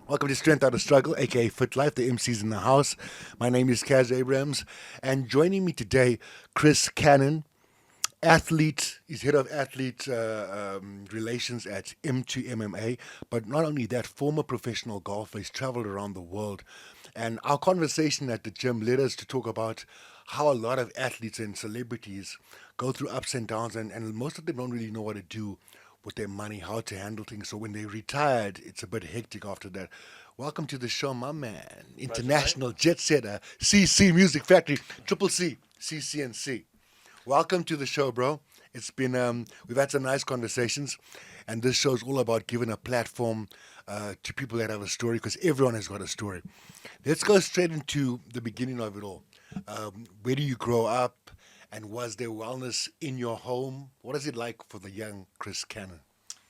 Welcome to Strength Out of Struggle, aka Fit Life. The MC's in the house. My name is Kaz Abrams, and joining me today, Chris Cannon, athlete. He's head of athlete relations at M2 MMA. But not only that, former professional golfer. He's traveled around the world, and our conversation at the gym led us to talk about how a lot of athletes and celebrities go through ups and downs, and most of them don't really know what to do with their money, how to handle things. So when they retired, it's a bit hectic after that. Welcome to the show, my man. Pleasure, mate. International jet setter, CC Music Factory, Triple C, CCNC. Welcome to the show, bro. It's been we've had some nice conversations, and this show's all about giving a platform to people that have a story, because everyone has got a story. Let's go straight into the beginning of it all. Where do you grow up? And was there wellness in your home? What is it like for the young Chris Cannon?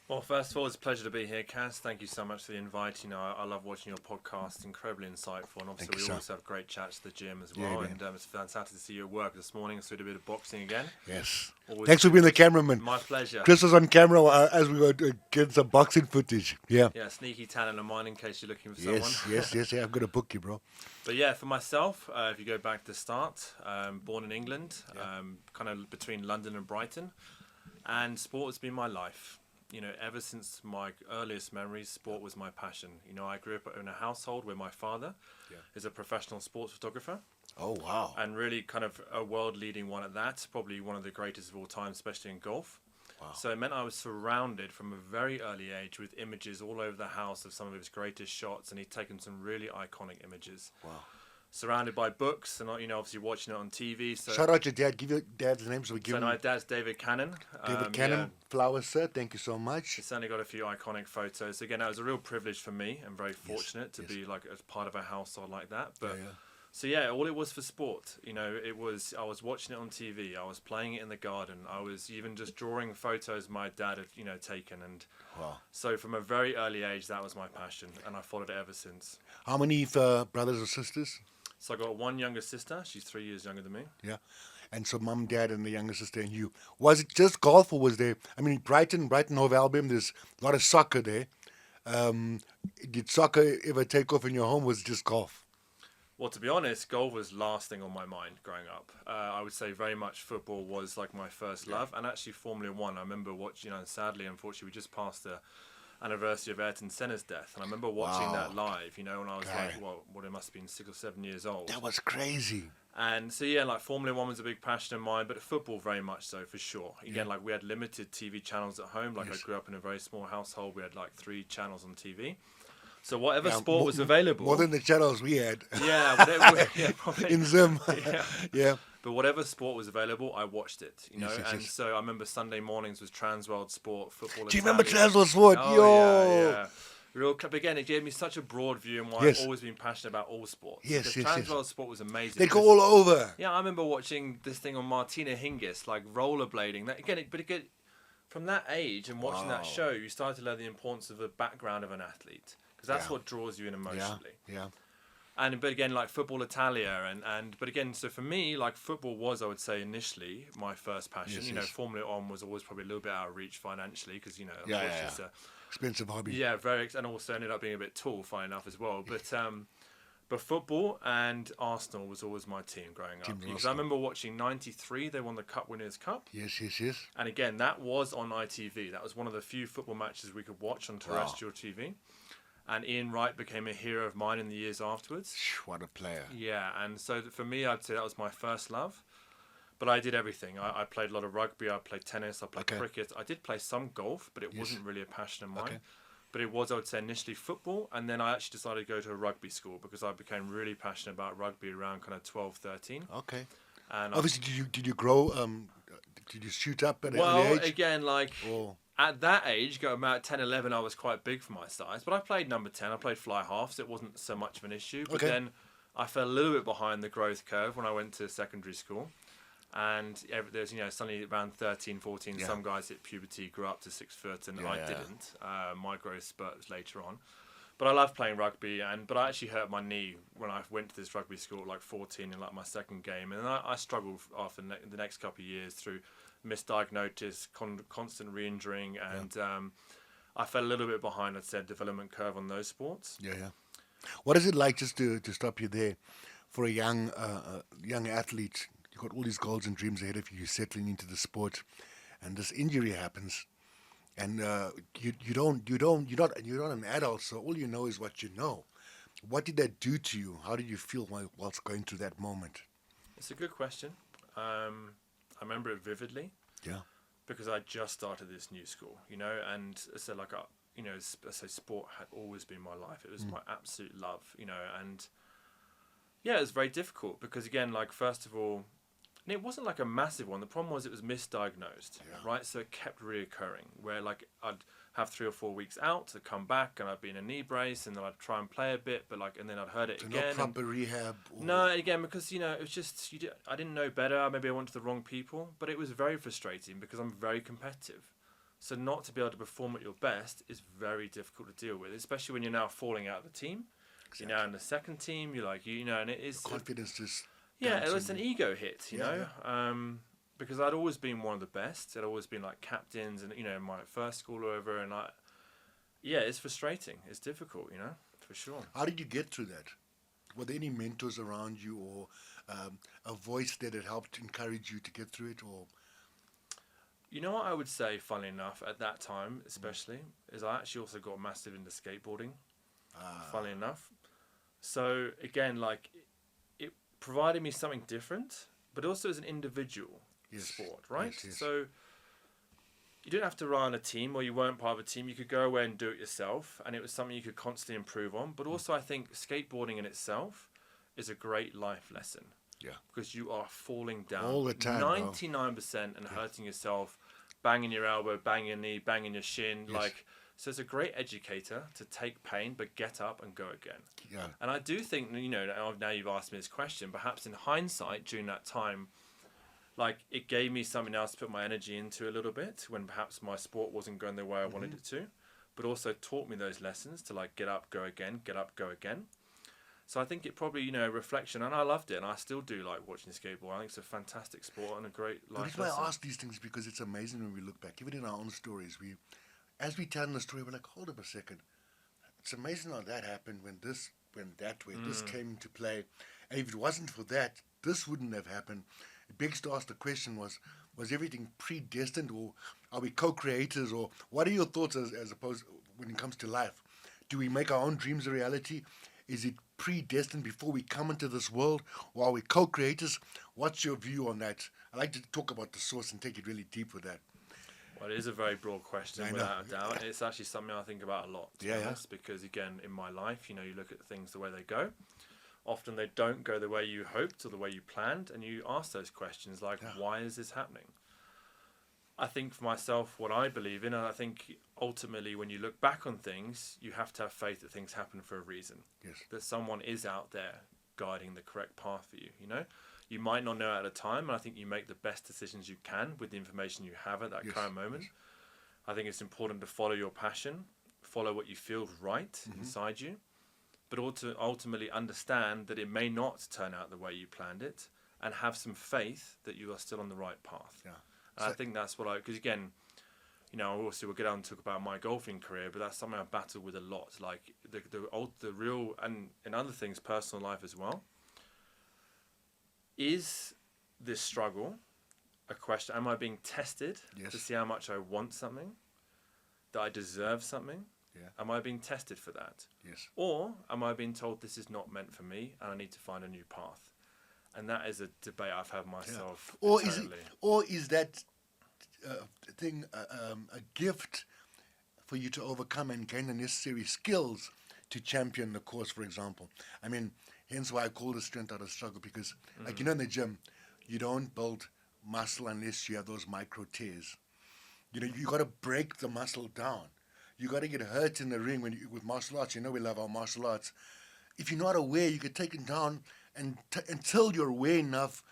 Well, first of all, it's a pleasure to be here, Kaz. Thank you so much for the invite. I love watching your podcast, incredibly insightful, and Thank obviously you, we sir. always have great chats at the gym as Yeah, well. man. And it's fantastic to see you at work this morning. So we did a bit of boxing again. Yes. Always Thanks for being the cameraman. my pleasure. Chris was on camera as we were getting some boxing footage. Yeah. Yeah, sneaky talent of mine in case you're looking for Yes, someone. yes. Yeah, I'm going to book you, bro. But yeah, for myself, if you go back to the start, born in England, Yeah. kind of between London and Brighton, and sport has been my life. Ever since my earliest memories, sport was my passion. I grew up in a household where my father Yeah. is a professional sports photographer Oh, wow. and really kind of a world-leading one at that, probably one of the greatest of all time, especially in golf. Wow. So it meant I was surrounded from a very early age with images all over the house of some of his greatest shots, and he'd taken some really iconic images. Wow. Surrounded by books, and obviously watching it on TV. So, Shout out your dad. Give your dad's name so we give so him my dad's David Cannon. David Yeah, Cannon. Flowers, sir. Thank you so much. he's certainly got a few iconic photos. Again, that was a real privilege for me. I'm very fortunate to yes. be like as part of a household like that. But Yeah. so yeah, all it was for sport. It was I was watching it on TV. I was playing it in the garden. I was even just drawing photos my dad had taken. And Wow. so from a very early age, that was my passion, and I followed it ever since. How many brothers or sisters? So I got one younger sister. She's 3 years younger than me. Yeah. And so mum, dad, and the younger sister and you. Was it just golf, or was there? I mean, Brighton Hove Albion. There's a lot of soccer there. Um, did soccer ever take off in your home? Was it just golf? Well, to be honest, golf was last thing on my mind growing up. I would say very much football was like my first love, and actually Formula One. I remember watching. Sadly, unfortunately, we just passed the anniversary of Ayrton Senna's death, and I remember watching Wow. that live. When I was Okay. like, it must have been 6 or 7 years old. That was crazy. And so yeah, like Formula One was a big passion of mine, but football very much so for sure. Again, Yeah. like we had limited TV channels at home. Like Yes. I grew up in a very small household. We had like 3 channels on TV. So whatever Yeah, sport was available. More than the channels we had yeah, whatever, yeah, probably. in Zim. Yeah. Yeah. But whatever sport was available, I watched it. Yes, yes, And yes. so I remember Sunday mornings was Transworld Sport, football. Do you remember Italia. Transworld Sport? Oh, Yo. yeah. Real club. Again, it gave me such a broad view, and why Yes. I've always been passionate about all sports. Yes, Because yes, yes. Transworld Sport was amazing. They go because- all over. Yeah, I remember watching this thing on Martina Hingis, like rollerblading. From that age and watching Wow. that show, you started to learn the importance of the background of an athlete, because that's Yeah. what draws you in emotionally. Yeah. But again, like football Italia, but again, so for me, like football was, I would say, initially my first passion. Yes, yes. Formula One was always probably a little bit out of reach financially, because Yeah, of course yeah, it's yeah. Expensive hobby. yeah, and also ended up being a bit tall, funny enough as well. But football and Arsenal was always my team growing up, Team because I Arsenal. remember watching '93. They won the Cup Winners' Cup. Yes, yes, yes. And again, that was on ITV. That was one of the few football matches we could watch on terrestrial TV. And Ian Wright became a hero of mine in the years afterwards. What a player. Yeah, and so for me, I'd say that was my first love. But I did everything. I played a lot of rugby, I played tennis, I played Okay. cricket. I did play some golf, but it Yes. wasn't really a passion of mine. Okay. But it was, I would say, initially football. And then I actually decided to go to a rugby school, because I became really passionate about rugby around kind of 12, 13. Okay. And Obviously, did you grow? Did you shoot up at an well, early age? again, like Or at that age, going about 10, 11, I was quite big for my size. But I played number 10. I played fly half, so it wasn't so much of an issue. But Okay. then I fell a little bit behind the growth curve when I went to secondary school. And there's, suddenly around 13, 14, Yeah. some guys hit puberty, grew up to 6 foot, and Yeah, I yeah. didn't. My growth spurt was later on. But I loved playing rugby, but I actually hurt my knee when I went to this rugby school at like 14 in like my second game. And I struggled after the next couple of years through misdiagnosis, constant re-injuring, and I fell a little bit behind, I'd say, development curve on those sports. Yeah, yeah. What is it like, just to stop you there, for a young athlete? You've got all these goals and dreams ahead of you. You're settling into the sport, and this injury happens, and you're not an adult, so all you know is what you know. What did that do to you? How did you feel whilst going through that moment? It's a good question. I remember it vividly Yeah. because I just started this new school, you know, and so like, I say sport had always been my life. It was my absolute love, you know, and yeah, it was very difficult because again, like first of all, and it wasn't like a massive one. The problem was it was misdiagnosed, Yeah. right? So it kept reoccurring where like I'd have 3 or 4 weeks out to come back and I'd be in a knee brace and then I'd try and play a bit, but like, and then I'd hurt it So again. no and- proper rehab. No, again, because you know it was just I didn't know better. Maybe I went to the wrong people, but it was very frustrating because I'm very competitive. So not to be able to perform at your best is very difficult to deal with, especially when you're now falling out of the team. You're now in the second team. You're like you know, and it is Confidence just. yeah, it dumps was in an you. ego hit, you Yeah, know. Because I'd always been one of the best. I'd always been like captains, and you know, in my first school or whatever, and yeah, it's frustrating. It's difficult, you know, for sure. How did you get through that? Were there any mentors around you, or a voice that had helped encourage you to get through it? Or You know what I would say, funnily enough, at that time especially, is I actually also got massive into skateboarding, funnily enough. So again, like, it provided me something different, but also as an individual Yes, sport, right? yes, yes. So you didn't have to rely on a team, or you weren't part of a team. You could go away and do it yourself, and it was something you could constantly improve on. But also, I think skateboarding in itself is a great life lesson. Yeah. Because you are falling down All the time, bro. 99% and hurting yourself, banging your elbow, banging your knee, banging your shin. Yes. Like, so it's a great educator to take pain, but get up and go again. yeah, And I do think, you know, now you've asked me this question, perhaps in hindsight during that time, like it gave me something else to put my energy into a little bit when perhaps my sport wasn't going the way I wanted it to, but also taught me those lessons to like get up, go again, get up, go again. So I think it probably, you know, reflection, and I loved it, and I still do like watching skateboard. I think it's a fantastic sport and a great the life reason why lesson. I ask these things is because it's amazing when we look back, even in our own stories. As we tell the story, we're like, hold up a second. It's amazing how that happened when this went that way. This came into play, and if it wasn't for that, this wouldn't have happened. It begs to ask the question: Was everything predestined, or are we co-creators, or what are your thoughts as opposed when it comes to life? Do we make our own dreams a reality? Is it predestined before we come into this world, or are we co-creators? What's your view on that? I like to talk about the source and take it really deep with that. Well, it is a very broad question, I know. without a doubt. It's actually something I think about a lot, to be Yeah, yeah. honest, because again, in my life, you know, you look at things the way they go. Often they don't go the way you hoped or the way you planned, and you ask those questions like, why is this happening? I think for myself, what I believe in, and I think ultimately when you look back on things, you have to have faith that things happen for a reason. Yes. That someone is out there guiding the correct path for you, you know? You might not know at a time, and I think you make the best decisions you can with the information you have at that Yes, current moment. yes. I think it's important to follow your passion, follow what you feel right inside you, but also ultimately understand that it may not turn out the way you planned it, and have some faith that you are still on the right path. Yeah. And I think that's what because again, you know, obviously we'll get on and talk about my golfing career, but that's something I battle with a lot. Like the real, and in other things, personal life as well. Is this struggle a question? Am I being tested Yes. to see how much I want something? That I deserve something? Yeah. Am I being tested for that? Yes. Or am I being told this is not meant for me and I need to find a new path? And that is a debate I've had myself. Or internally. is that thing a gift for you to overcome and gain the necessary skills to champion the course, for example? I mean, hence why I call this strength out of struggle, because like, you know, in the gym, you don't build muscle unless you have those micro tears. You know, you got to break the muscle down. You got to get hurt in the ring with martial arts. You know, we love our martial arts. If you're not aware, you could take it down until you're aware enough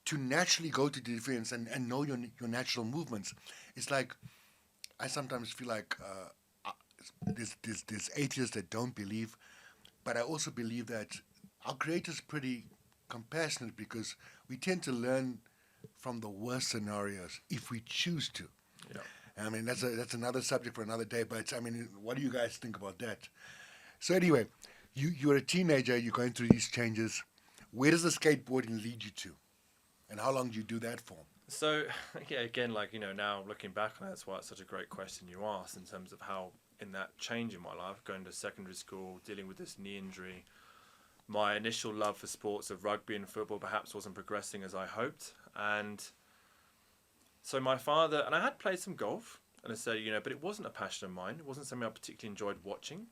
to naturally go to defense and know your natural movements. It's like, I sometimes feel like there's atheists that don't believe, but I also believe that our Creator's pretty compassionate, because we tend to learn from the worst scenarios if we choose to. Yeah. I mean, that's another subject for another day. But I mean, what do you guys think about that? So anyway, you're a teenager. You're going through these changes. Where does the skateboarding lead you to, and how long do you do that for? So, yeah, again, like, now looking back on it, that's why it's such a great question you asked in terms of how, in that change in my life, going to secondary school, dealing with this knee injury, my initial love for sports of rugby and football perhaps wasn't progressing as I hoped. And so my father, and I had played some golf, and I say, but it wasn't a passion of mine. It wasn't something I particularly enjoyed watching.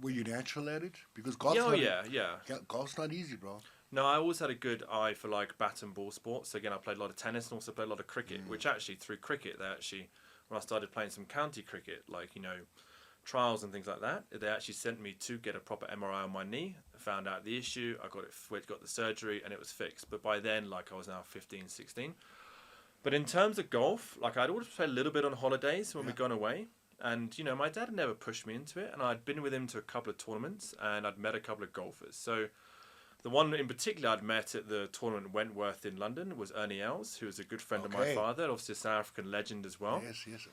Were you natural at it? Because golf's golf's not easy, bro. No, I always had a good eye for like bat and ball sports. So again, I played a lot of tennis and also played a lot of cricket, which actually through cricket, when I started playing some county cricket, like, trials and things like that, they actually sent me to get a proper MRI on my knee, found out the issue, I got the surgery and it was fixed. But by then, like, I was now 15, 16. But in terms of golf, like, I'd always play a little bit on holidays when we'd gone away. And, my dad had never pushed me into it. And I'd been with him to a couple of tournaments and I'd met a couple of golfers. So the one in particular I'd met at the tournament Wentworth in London was Ernie Els, who was a good friend of my father, obviously a South African legend as well. Yes.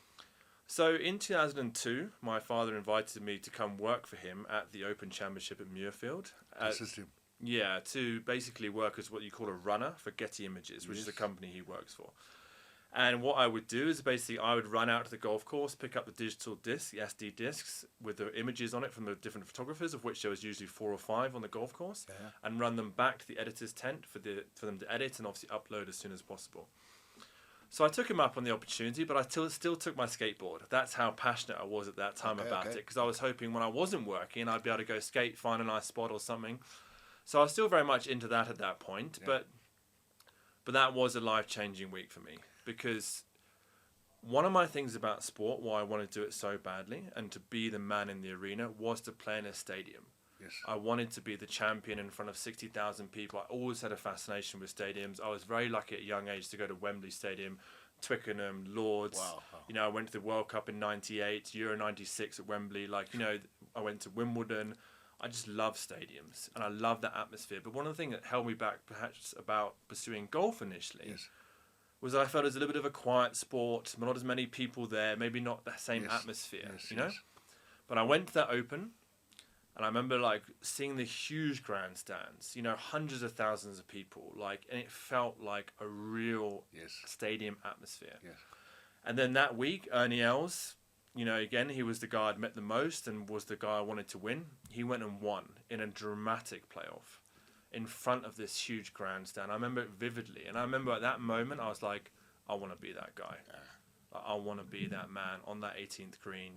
So in 2002, my father invited me to come work for him at the Open Championship at Muirfield. Yeah, to basically work as what you call a runner for Getty Images, which is a company he works for. And what I would do is basically I would run out to the golf course, pick up the digital disc, the SD discs, with the images on it from the different photographers, of which there was usually 4 or 5 on the golf course, and run them back to the editor's tent for them to edit and obviously upload as soon as possible. So I took him up on the opportunity, but I still took my skateboard. That's how passionate I was at that time about it, because I was hoping when I wasn't working, I'd be able to go skate, find a nice spot or something. So I was still very much into that at that point, but that was a life-changing week for me. Because one of my things about sport, why I wanted to do it so badly and to be the man in the arena, was to play in a stadium. Yes. I wanted to be the champion in front of 60,000 people. I always had a fascination with stadiums. I was very lucky at a young age to go to Wembley Stadium, Twickenham, Lords. Wow. I went to the World Cup in '98, Euro '96 at Wembley. I went to Wimbledon. I just love stadiums and I love that atmosphere. But one of the things that held me back perhaps about pursuing golf initially was that I felt it was a little bit of a quiet sport, not as many people there, maybe not the same atmosphere, But I went to that Open, and I remember seeing the huge grandstands, hundreds of thousands of people, and it felt like a real stadium atmosphere. Yes. And then that week, Ernie Els, again, he was the guy I'd met the most and was the guy I wanted to win. He went and won in a dramatic playoff in front of this huge grandstand. I remember it vividly. And I remember at that moment, I was like, I want to be that guy. I want to be that man on that 18th green,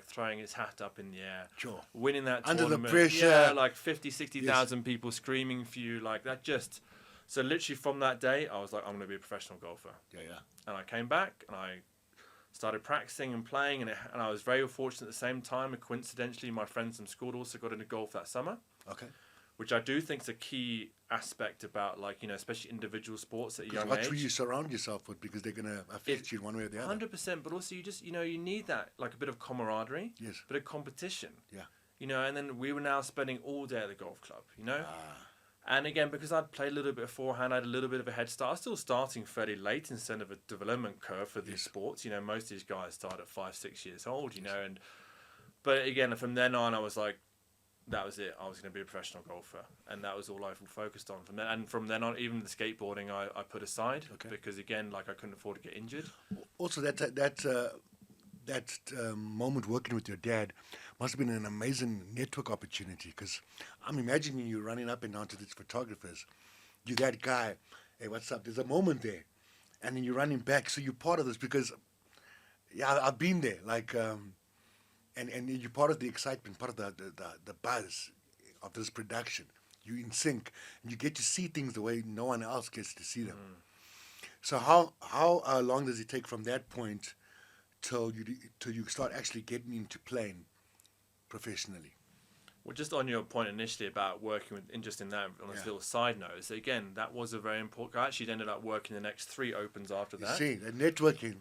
throwing his hat up in the air, winning that under tournament. The pressure. 50, 60,000 people screaming for you, that just... So literally from that day, I was like, I'm going to be a professional golfer. And I came back and I started practicing and playing, and I was very fortunate at the same time. And coincidentally, my friends from school also got into golf that summer. Which I do think is a key aspect about, especially individual sports at a young age. What will you surround yourself with, because they're going to affect you in one way or the other. 100%, but also you just, you need that, a bit of camaraderie, a bit of competition. And then we were now spending all day at the golf club, And again, because I'd played a little bit beforehand, I had a little bit of a head start. I was still starting fairly late instead of a development curve for these sports. Most of these guys start at 5, 6 years old, but again, from then on, I was like, that was it. I was going to be a professional golfer, and that was all I focused on. From then on, even the skateboarding, I put aside because again, I couldn't afford to get injured. Also, that moment working with your dad must have been an amazing network opportunity, because I'm imagining you running up and down to these photographers. You're that guy. Hey, what's up? There's a moment there, and then you're running back. So you're part of this because, I've been there. And you're part of the excitement, part of the buzz of this production. You're in sync, and you get to see things the way no one else gets to see them. So how long does it take from that point till you start actually getting into playing professionally? Well, just on your point initially about working with, just in that, on this little side note, so again, that was a very important. I actually ended up working the next 3 Opens after that. You see, the networking.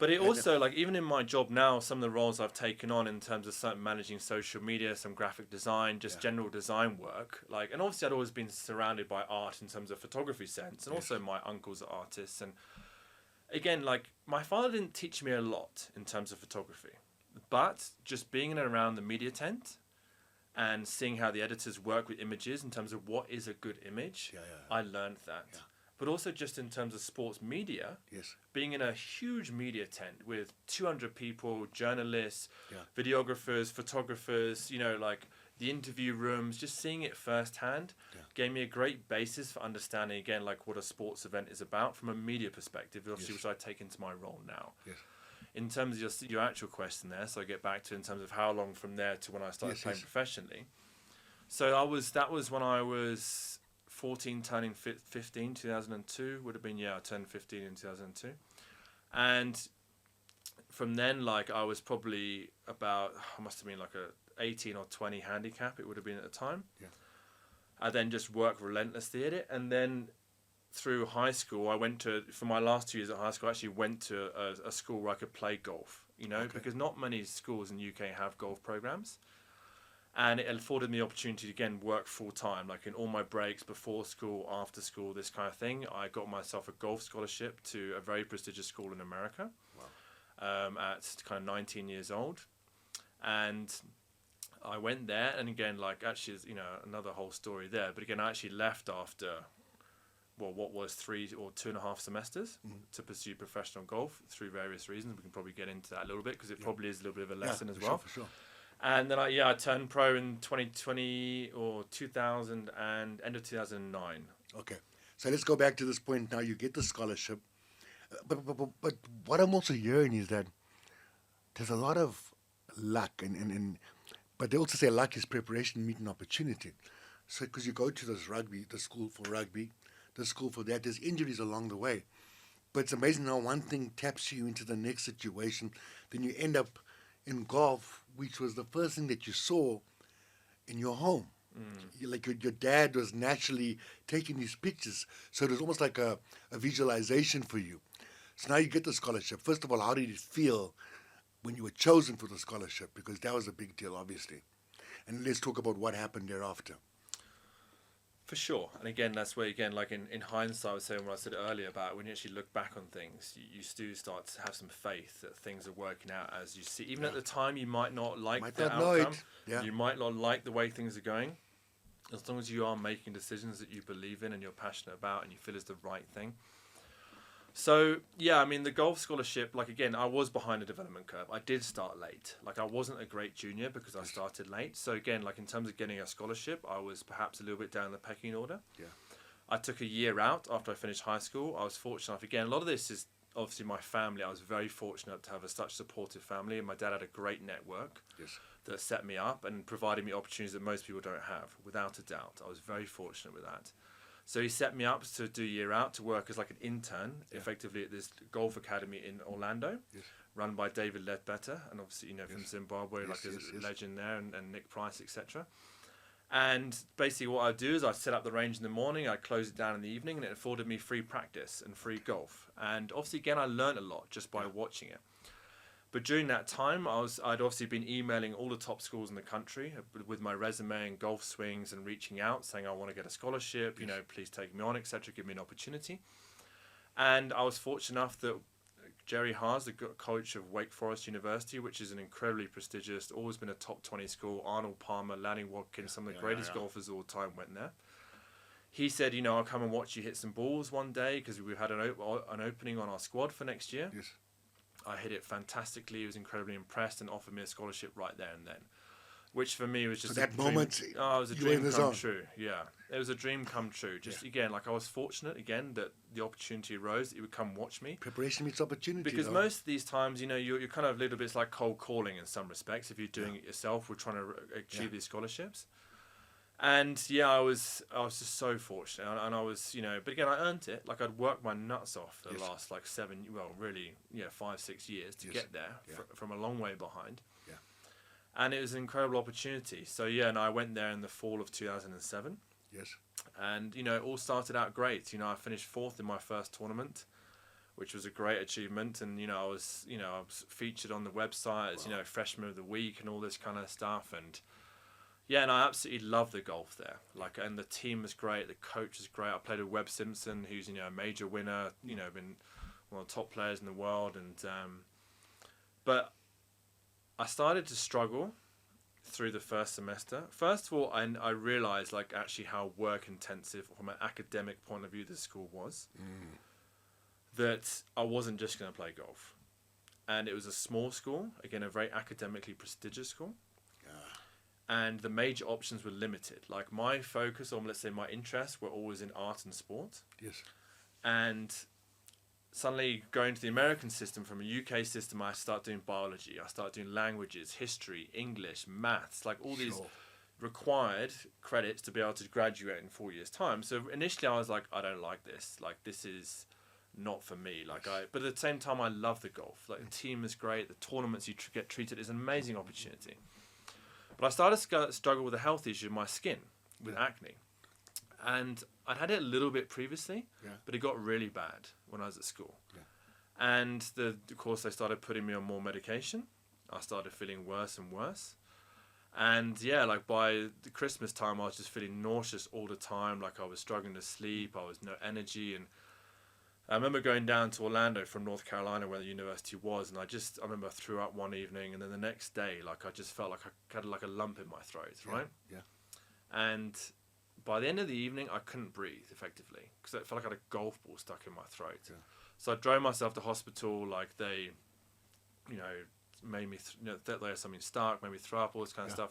But it also, even in my job now, some of the roles I've taken on in terms of managing social media, some graphic design, just general design work, and obviously I'd always been surrounded by art in terms of photography sense, and also my uncles are artists, and again, like my father didn't teach me a lot in terms of photography, but just being in and around the media tent and seeing how the editors work with images in terms of what is a good image, I learned that. Yeah. But also just in terms of sports media, Yes. being in a huge media tent with 200 people, journalists, Yeah. videographers, photographers, like the interview rooms, just seeing it firsthand gave me a great basis for understanding, again, like what a sports event is about from a media perspective, obviously, which I take into my role now. Yes. In terms of your actual question there, so I get back to in terms of how long from there to when I started playing professionally. So that was when I was 14 turning 15, 2002 would have been, I turned 15 in 2002. And from then, like I was probably about, I must have been like a 18 or 20 handicap, it would have been at the time. Yeah. I then just worked relentlessly at it. And then through high school, for my last 2 years at high school, I actually went to a school where I could play golf, because not many schools in the UK have golf programs. And it afforded me the opportunity to, again, work full-time, like in all my breaks, before school, after school, this kind of thing. I got myself a golf scholarship to a very prestigious school in America. Wow. At kind of 19 years old. And I went there, and again, like, actually, another whole story there. But again, I actually left after, what was 3 or 2.5 semesters to pursue professional golf through various reasons. We can probably get into that a little bit, because it probably is a little bit of a lesson as well. For sure. And then I turned pro in 2020 or 2000 and end of 2009. Okay, so let's go back to this point now. You get the scholarship, but what I'm also hearing is that there's a lot of luck, but they also say luck is preparation meeting opportunity. So because you go to the school for rugby, the school for that, there's injuries along the way. But it's amazing how one thing taps you into the next situation, then you end up in golf, which was the first thing that you saw in your home. Like your dad was naturally taking these pictures, so it was almost like a visualization for you. So now you get the scholarship. First of all, how did it feel when you were chosen for the scholarship? Because that was a big deal, obviously. And let's talk about what happened thereafter. For sure. And again, that's where, again, like in hindsight, I was saying what I said earlier about when you actually look back on things, you do start to have some faith that things are working out as you see. Even at the time, you might not like the outcome. You might not like the way things are going. As long as you are making decisions that you believe in and you're passionate about and you feel is the right thing. So, I mean, the golf scholarship, like, again, I was behind the development curve. I did start late. Like, I wasn't a great junior because I started late. So, again, like, in terms of getting a scholarship, I was perhaps a little bit down the pecking order. Yeah. I took a year out after I finished high school. I was fortunate enough. Again, a lot of this is obviously my family. I was very fortunate to have such supportive family. And my dad had a great network that set me up and provided me opportunities that most people don't have, without a doubt. I was very fortunate with that. So he set me up to do a year out to work as like an intern, effectively at this golf academy in Orlando, run by David Ledbetter, and obviously from Zimbabwe, like a legend there, and Nick Price, etc. And basically what I do is I set up the range in the morning, I close it down in the evening, and it afforded me free practice and free golf. And obviously again I learned a lot just by watching it. But during that time, I'd obviously been emailing all the top schools in the country with my resume and golf swings and reaching out, saying I want to get a scholarship, please take me on, etc., give me an opportunity. And I was fortunate enough that Jerry Haas, the coach of Wake Forest University, which is an incredibly prestigious, always been a top 20 school, Arnold Palmer, Lanny Watkins, some of the greatest golfers of all time went there. He said, I'll come and watch you hit some balls one day because we've had an opening on our squad for next year. Yes. I hit it fantastically. He was incredibly impressed and offered me a scholarship right there and then, which for me was just so that moment. It was a dream come true. Yeah, it was a dream come true. Just again, like I was fortunate again that the opportunity arose. That he would come watch me. Preparation meets opportunity. Because most of these times, you're kind of a little bit like cold calling in some respects. If you're doing it yourself, we're trying to achieve these scholarships. And I was just so fortunate, and I was, but again, I earned it. Like I'd worked my nuts off the last 5-6 years to get there from a long way behind. Yeah. And it was an incredible opportunity. So and I went there in the fall of 2007. Yes. And it all started out great. I finished 4th in my first tournament, which was a great achievement. And I was featured on the website as freshman of the week and all this kind of stuff. And and I absolutely love the golf there. And the team was great. The coach was great. I played with Webb Simpson, who's a major winner. Been one of the top players in the world, and but I started to struggle through the first semester. First of all, I realized like actually how work intensive from an academic point of view the school was. That I wasn't just going to play golf, and it was a small school, again a very academically prestigious school, and the major options were limited. Like my focus, or let's say my interests, were always in art and sport. Yes. And suddenly going to the American system from a UK system, I start doing biology, I start doing languages, history, English, maths, like all these required credits to be able to graduate in 4 years' time. So initially I was like, I don't like this. Like this is not for me. But at the same time, I love the golf. Like the team is great. The tournaments you get treated is an amazing opportunity. But I started to struggle with a health issue in my skin, with acne. And I'd had it a little bit previously, but it got really bad when I was at school. And of course, they started putting me on more medication. I started feeling worse and worse. And yeah, like by the Christmas time, I was just feeling nauseous all the time. Like I was struggling to sleep. I was no energy. And I remember going down to Orlando from North Carolina where the university was. And I remember I threw up one evening. And then the next day, like I just felt like I had like a lump in my throat, right? Yeah. And by the end of the evening, I couldn't breathe effectively because it felt like I had a golf ball stuck in my throat. Yeah. So I drove myself to hospital. Like they, made me, they had something stuck, made me throw up, all this kind of stuff.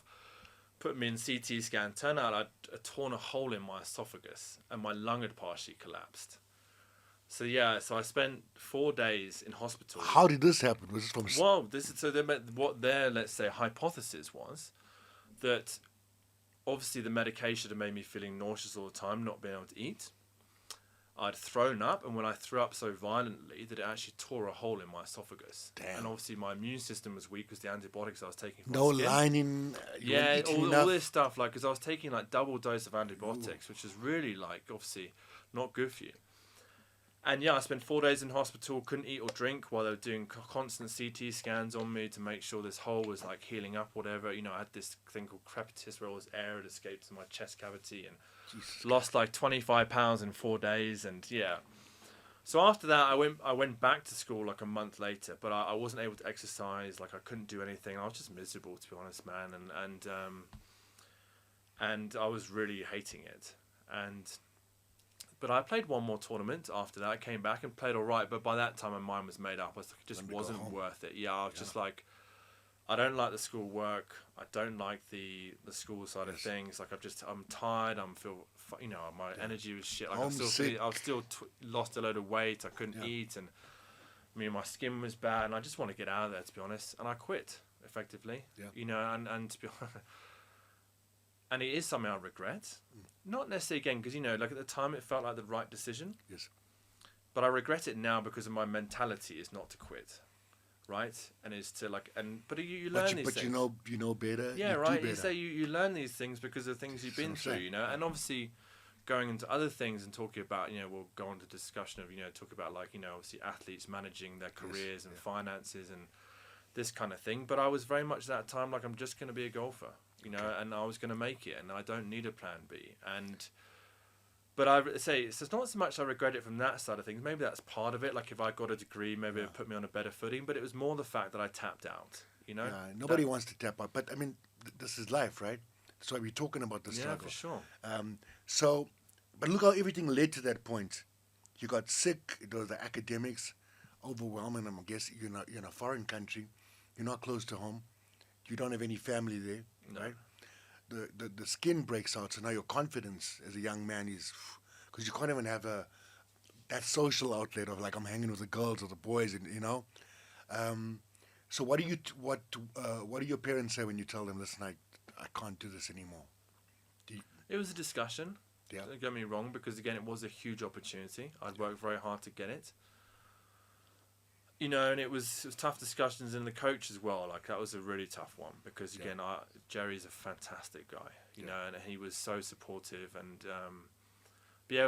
Put me in CT scan. Turned out I'd torn a hole in my esophagus and my lung had partially collapsed. So I spent 4 days in hospital. How did this happen? Was this from? Well, what their, let's say, hypothesis was that obviously the medication had made me feeling nauseous all the time, not being able to eat. I'd thrown up, and when I threw up so violently that it actually tore a hole in my esophagus. Damn. And obviously my immune system was weak because the antibiotics I was taking for no my skin. lining. All this stuff, like, because I was taking like double dose of antibiotics, which is really like obviously not good for you. And I spent 4 days in hospital, couldn't eat or drink while they were doing constant CT scans on me to make sure this hole was like healing up, whatever. I had this thing called crepitus where all this air had escaped to my chest cavity and lost like 25 pounds in 4 days. And so after that, I went back to school like a month later, but I wasn't able to exercise. Like I couldn't do anything. I was just miserable, to be honest, man. And I was really hating it. But I played one more tournament after that. I came back and played all right. But by that time, my mind was made up. I was like, it just wasn't worth it. I was just like, I don't like the school work. I don't like the school side of things. Like I'm tired. My energy was shit. Like I still lost a load of weight. I couldn't eat, and my skin was bad. And I just want to get out of there, to be honest. And I quit effectively. And to be honest. And it is something I regret. Not necessarily, again, because, like at the time it felt like the right decision. Yes. But I regret it now because of my mentality is not to quit, right? And is to but you learn these things. But you know better. Yeah, right. You say you learn these things because of things you've been through, And obviously going into other things and talking about, we'll go on to discussion of, talk about obviously athletes managing their careers and finances and this kind of thing. But I was very much at that time like I'm just going to be a golfer. And I was going to make it, and I don't need a plan B. But I say it's not so much I regret it from that side of things. Maybe that's part of it. Like if I got a degree, maybe it put me on a better footing. But it was more the fact that I tapped out. Nobody wants to tap out, but this is life, right? That's why we're talking about the struggle. Yeah, for sure. But look how everything led to that point. You got sick. It was the academics, overwhelming. I guess you're in a foreign country. You're not close to home. You don't have any family there. No. Right, the skin breaks out. So now your confidence as a young man is, because you can't even have that social outlet of like I'm hanging with the girls or the boys, and So what do your parents say when you tell them, listen, I can't do this anymore? It was a discussion. Yeah. Don't get me wrong, because again, it was a huge opportunity. I'd worked very hard to get it. And it was tough discussions in the coach as well. Like that was a really tough one because again, Jerry's a fantastic guy, and he was so supportive. And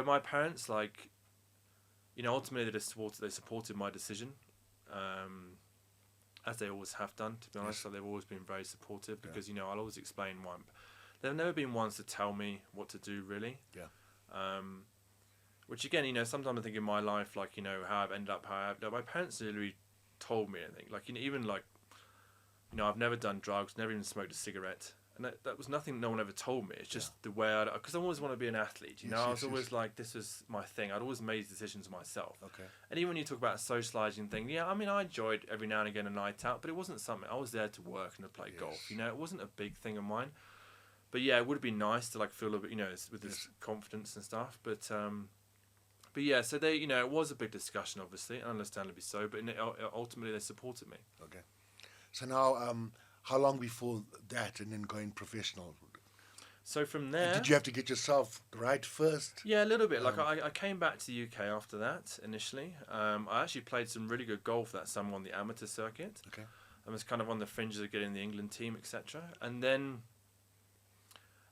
my parents, ultimately they supported my decision, as they always have done. To be honest, so they've always been very supportive because I'll always explain why. They've never been ones to tell me what to do, really. Yeah. Which again, sometimes I think in my life, like, how I've ended up, my parents literally told me anything. Like, even like, I've never done drugs, never even smoked a cigarette. And that was nothing no one ever told me. It's just the way because I always want to be an athlete, I was always like, this was my thing. I'd always made decisions myself. Okay. And even when you talk about a socialising thing, I enjoyed every now and again a night out, but it wasn't something, I was there to work and to play golf, it wasn't a big thing of mine. But yeah, it would have been nice to like feel a bit, with this confidence and stuff. But yeah, so they, it was a big discussion, obviously, understandably so, but ultimately they supported me. Okay. So now, how long before that and then going professional? So from there... Did you have to get yourself right first? Yeah, a little bit. Like I came back to the UK after that, initially. I actually played some really good golf that summer on the amateur circuit. Okay. I was kind of on the fringes of getting the England team, etc. And then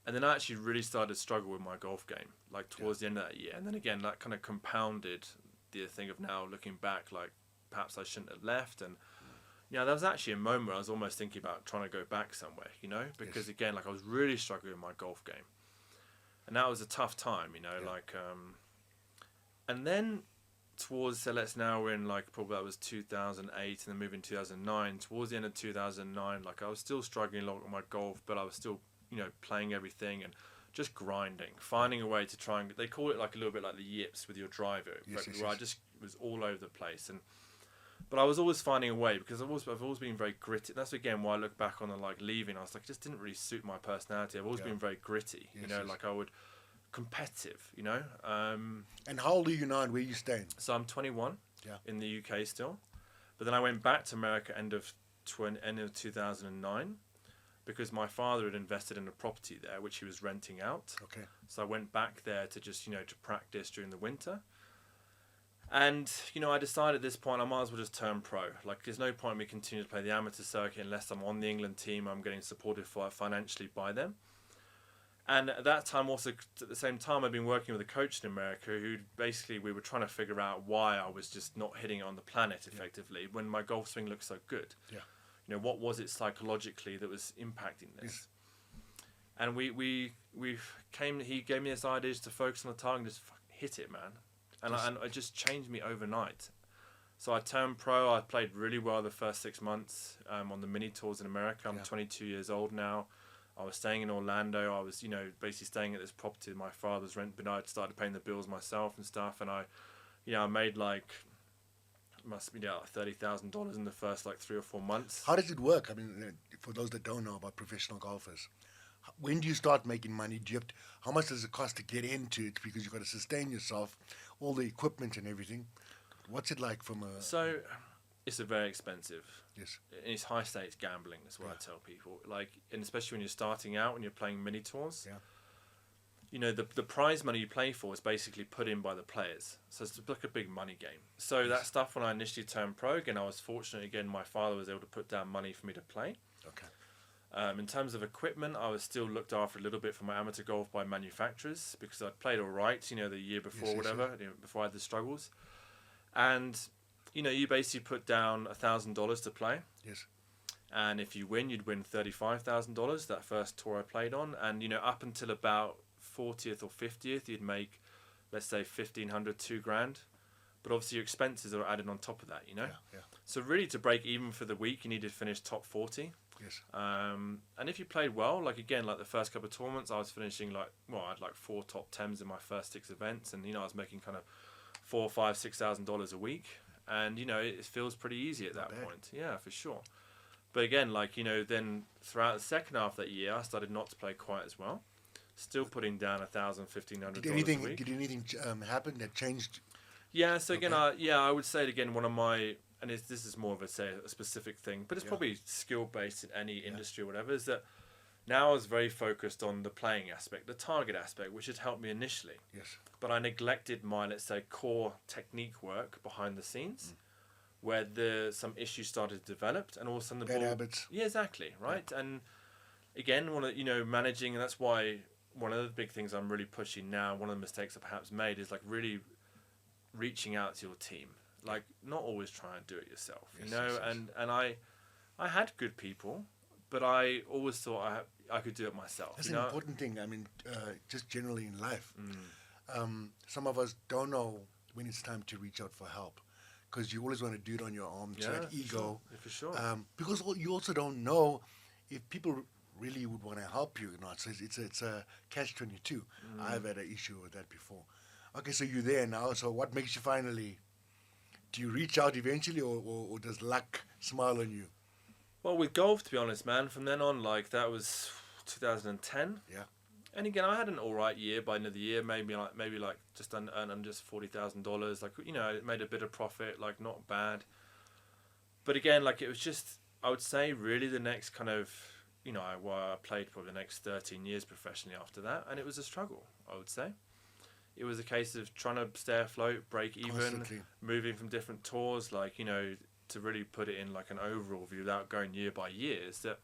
I actually really started to struggle with my golf game, like towards the end of that year. And then again, that kind of compounded the thing of now looking back, like perhaps I shouldn't have left. And there was actually a moment where I was almost thinking about trying to go back somewhere, because again, like I was really struggling with my golf game. And that was a tough time, and then towards, we're in like, probably that was 2008 and then moving 2009, towards the end of 2009, like I was still struggling a lot with my golf, but I was still, playing everything and just grinding, finding a way to try and, they call it like a little bit like the yips with your driver, where I just was all over the place. But I was always finding a way, because I've always been very gritty. That's again why I look back on the like leaving. I was like, it just didn't really suit my personality. I've always been very gritty, like I would competitive, And how old are you now and where are you staying? So I'm 21 in the UK still, but then I went back to America end of 2009 because my father had invested in a property there which he was renting out. Okay. So I went back there to just to practice during the winter. And, I decided at this point I might as well just turn pro. Like, there's no point in me continuing to play the amateur circuit unless I'm on the England team, I'm getting supported financially by them. And at that time, also, at the same time, I'd been working with a coach in America who basically, we were trying to figure out why I was just not hitting it on the planet effectively when my golf swing looked so good. Yeah. What was it psychologically that was impacting this? Yes. And he gave me this idea to focus on the target and just hit it, man. And it just changed me overnight. So I turned pro. I played really well the first 6 months on the mini tours in America. I'm 22 years old now. I was staying in Orlando. I was, basically staying at this property my father's rent, but I started paying the bills myself and stuff. And I made like, must be like $30,000 in the first like 3 or 4 months. How does it work? I mean, for those that don't know about professional golfers, when do you start making money? How much does it cost to get into it? Because you've got to sustain yourself, all the equipment and everything. What's it like from a... So, it's very expensive. Yes. It's high stakes gambling, is what I tell people. Like, and especially when you're starting out, when you're playing mini tours. Yeah. The prize money you play for is basically put in by the players. So it's like a big money game. So that stuff, when I initially turned pro, again, I was fortunate, again, my father was able to put down money for me to play. Okay. In terms of equipment, I was still looked after a little bit for my amateur golf by manufacturers because I'd played all right, the year before, before I had the struggles. And, you basically put down $1,000 to play. Yes. And if you win, you'd win $35,000 that first tour I played on. And, up until about 40th or 50th, you'd make, let's say, $1,500, $2,000. But obviously your expenses are added on top of that, Yeah. So really to break even for the week, you needed to finish top 40. Yes. And if you played well, like again, like the first couple of tournaments, I was finishing I had like 4 top 10s in my first 6 events, and I was making kind of $4,000, $5,000, $6,000 a week, and it feels pretty easy at that point. Yeah, for sure. But again, like then throughout the second half of that year, I started not to play quite as well. Still putting down $1,000, $1,500 a week. Did anything happen that changed? Yeah. So again, I would say it again. One of my this is more of a specific thing, but it's probably skill based in any industry or whatever. Is that now I was very focused on the playing aspect, the target aspect, which had helped me initially. Yes. But I neglected my, let's say, core technique work behind the scenes, where some issues started to develop, and all of a sudden the bad habits. Yeah, exactly, right. Yeah. And again, managing, and that's why one of the big things I'm really pushing now. One of the mistakes I perhaps made is like really reaching out to your team. Like, not always try and do it yourself, Yes. And I had good people, but I always thought I could do it myself. That's an important thing. I mean, just generally in life. some of us don't know when it's time to reach out for help because you always want to do it on your own. So Yeah, that ego, for sure. because you also don't know if people really would want to help you or not. So it's a catch-22. I've had an issue with that before. Okay, so you're there now. So what makes you finally? Do you reach out eventually, or does luck smile on you? Well, with golf, to be honest, man, from then on, like that was 2010. Yeah. And again, I had an all right year by the end of the year, maybe like just earned just $40,000. Like it made a bit of profit, like not bad. But again, like it was just, I would say, really the next kind of, I played probably the next 13 years professionally after that, and it was a struggle. I would say it was a case of trying to stay afloat, break even, Constantly. moving from different tours, like to really put it in like an overall view without going year by year. Is that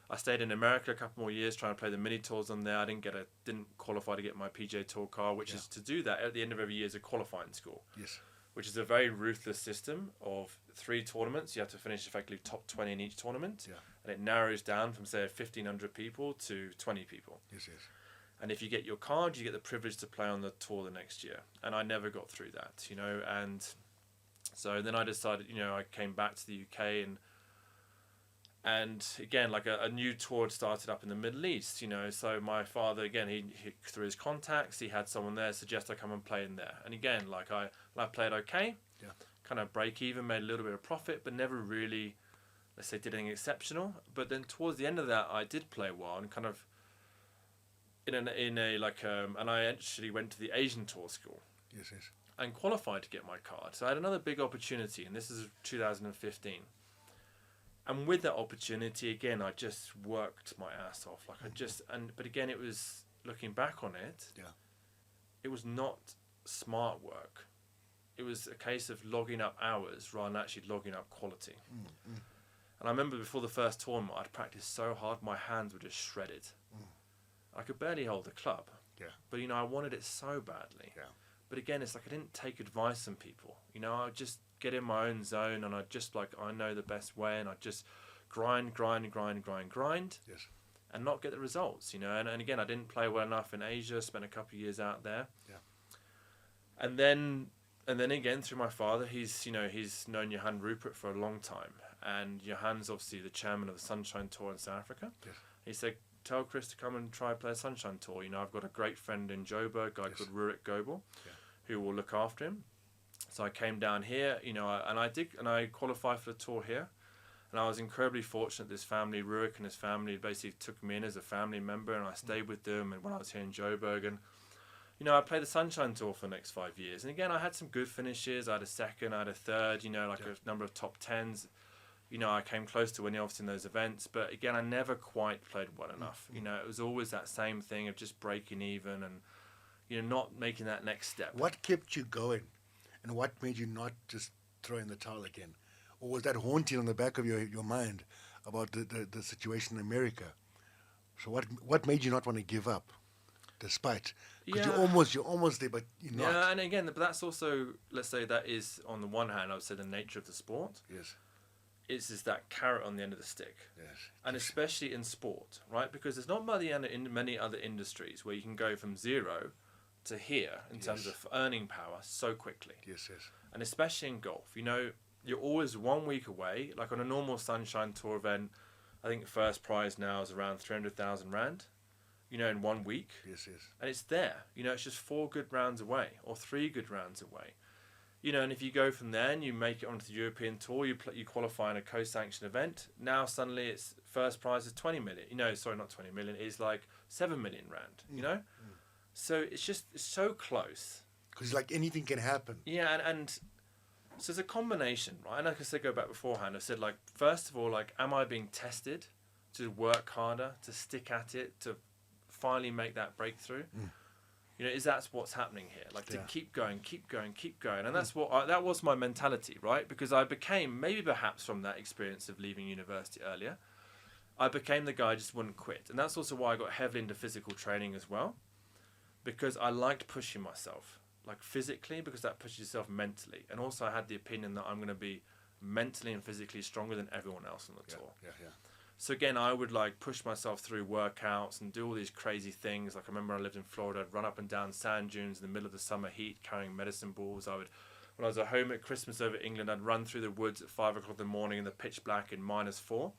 I stayed in America a couple more years trying to play the mini tours on there. I didn't qualify to get my PGA Tour card, which is to do that at the end of every year is a qualifying school. Yes. Which is a very ruthless system of 3 tournaments. You have to finish effectively top 20 in each tournament. Yeah. And it narrows down from, say, 1,500 people to 20 people. Yes, yes. And if you get your card, you get the privilege to play on the tour the next year. And I never got through that, And so then I decided, I came back to the UK and again, like a new tour had started up in the Middle East, So my father, again, he through his contacts, he had someone there suggest I come and play in there. And again, like I played okay, kind of break even, made a little bit of profit, but never really, let's say, did anything exceptional. But then towards the end of that, I did play well and kind of and I actually went to the Asian tour school. Yes, yes. And qualified to get my card. So I had another big opportunity, and this is 2015. And with that opportunity, again, I just worked my ass off. But again, it was, looking back on it, it was not smart work. It was a case of logging up hours rather than actually logging up quality. And I remember before the first tournament, I'd practiced so hard, my hands were just shredded. I could barely hold the club. Yeah. But, I wanted it so badly. Yeah. But again, it's like I didn't take advice from people. I would just get in my own zone and I just I know the best way and I just grind. Yes. And not get the results, And again, I didn't play well enough in Asia, spent a couple of years out there. Yeah. And then again, through my father, he's known Johan Rupert for a long time. And Johan's obviously the chairman of the Sunshine Tour in South Africa. Yes. He said, tell Chris to come and try play a Sunshine Tour. I've got a great friend in Joburg, a guy called Rurik Goebel, who will look after him. So I came down here, and I qualified for the tour here. And I was incredibly fortunate. This family, Rurik and his family, basically took me in as a family member, and I stayed with them. And when I was here in Joburg, and I played the Sunshine Tour for the next 5 years. And again, I had some good finishes. I had a second, I had a third. A number of top tens. I came close to winning, obviously, in those events. But again, I never quite played well enough. It was always that same thing of just breaking even and not making that next step. What kept you going, and what made you not just throw in the towel again? Or was that haunting on the back of your mind about the situation in America? So what made you not want to give up, despite? Because you're almost there, but you're not. Yeah, and again, but that's also, let's say, that is on the one hand, I would say, the nature of the sport. Yes. Is that carrot on the end of the stick. Yes. And especially in sport, right? Because there's not many other industries where you can go from zero to here in terms of earning power so quickly. Yes, yes. And especially in golf, you're always 1 week away. Like on a normal Sunshine Tour event, I think the first prize now is around 300,000 Rand, in 1 week. Yes, yes. And it's there. It's just 4 good rounds away or 3 good rounds away. And if you go from there and you make it onto the European Tour, you qualify in a co-sanctioned event. Now suddenly it's first prize is 20 million. Sorry, not 20 million. It's like 7 million Rand. So it's so close. Because like anything can happen. Yeah, and so it's a combination, right? And like I said, go back beforehand. I said, like, first of all, like, am I being tested to work harder, to stick at it, to finally make that breakthrough? Is that what's happening here? Like to keep going, and that's that was my mentality, right? Because I became, maybe perhaps from that experience of leaving university earlier, I became the guy who just wouldn't quit, and that's also why I got heavily into physical training as well, because I liked pushing myself, like physically, because that pushes yourself mentally, and also I had the opinion that I'm going to be mentally and physically stronger than everyone else on the tour. Yeah. So again, I would like push myself through workouts and do all these crazy things. Like I remember when I lived in Florida, I'd run up and down sand dunes in the middle of the summer heat carrying medicine balls. When I was at home at Christmas over England, I'd run through the woods at 5 o'clock in the morning in the pitch black in -4,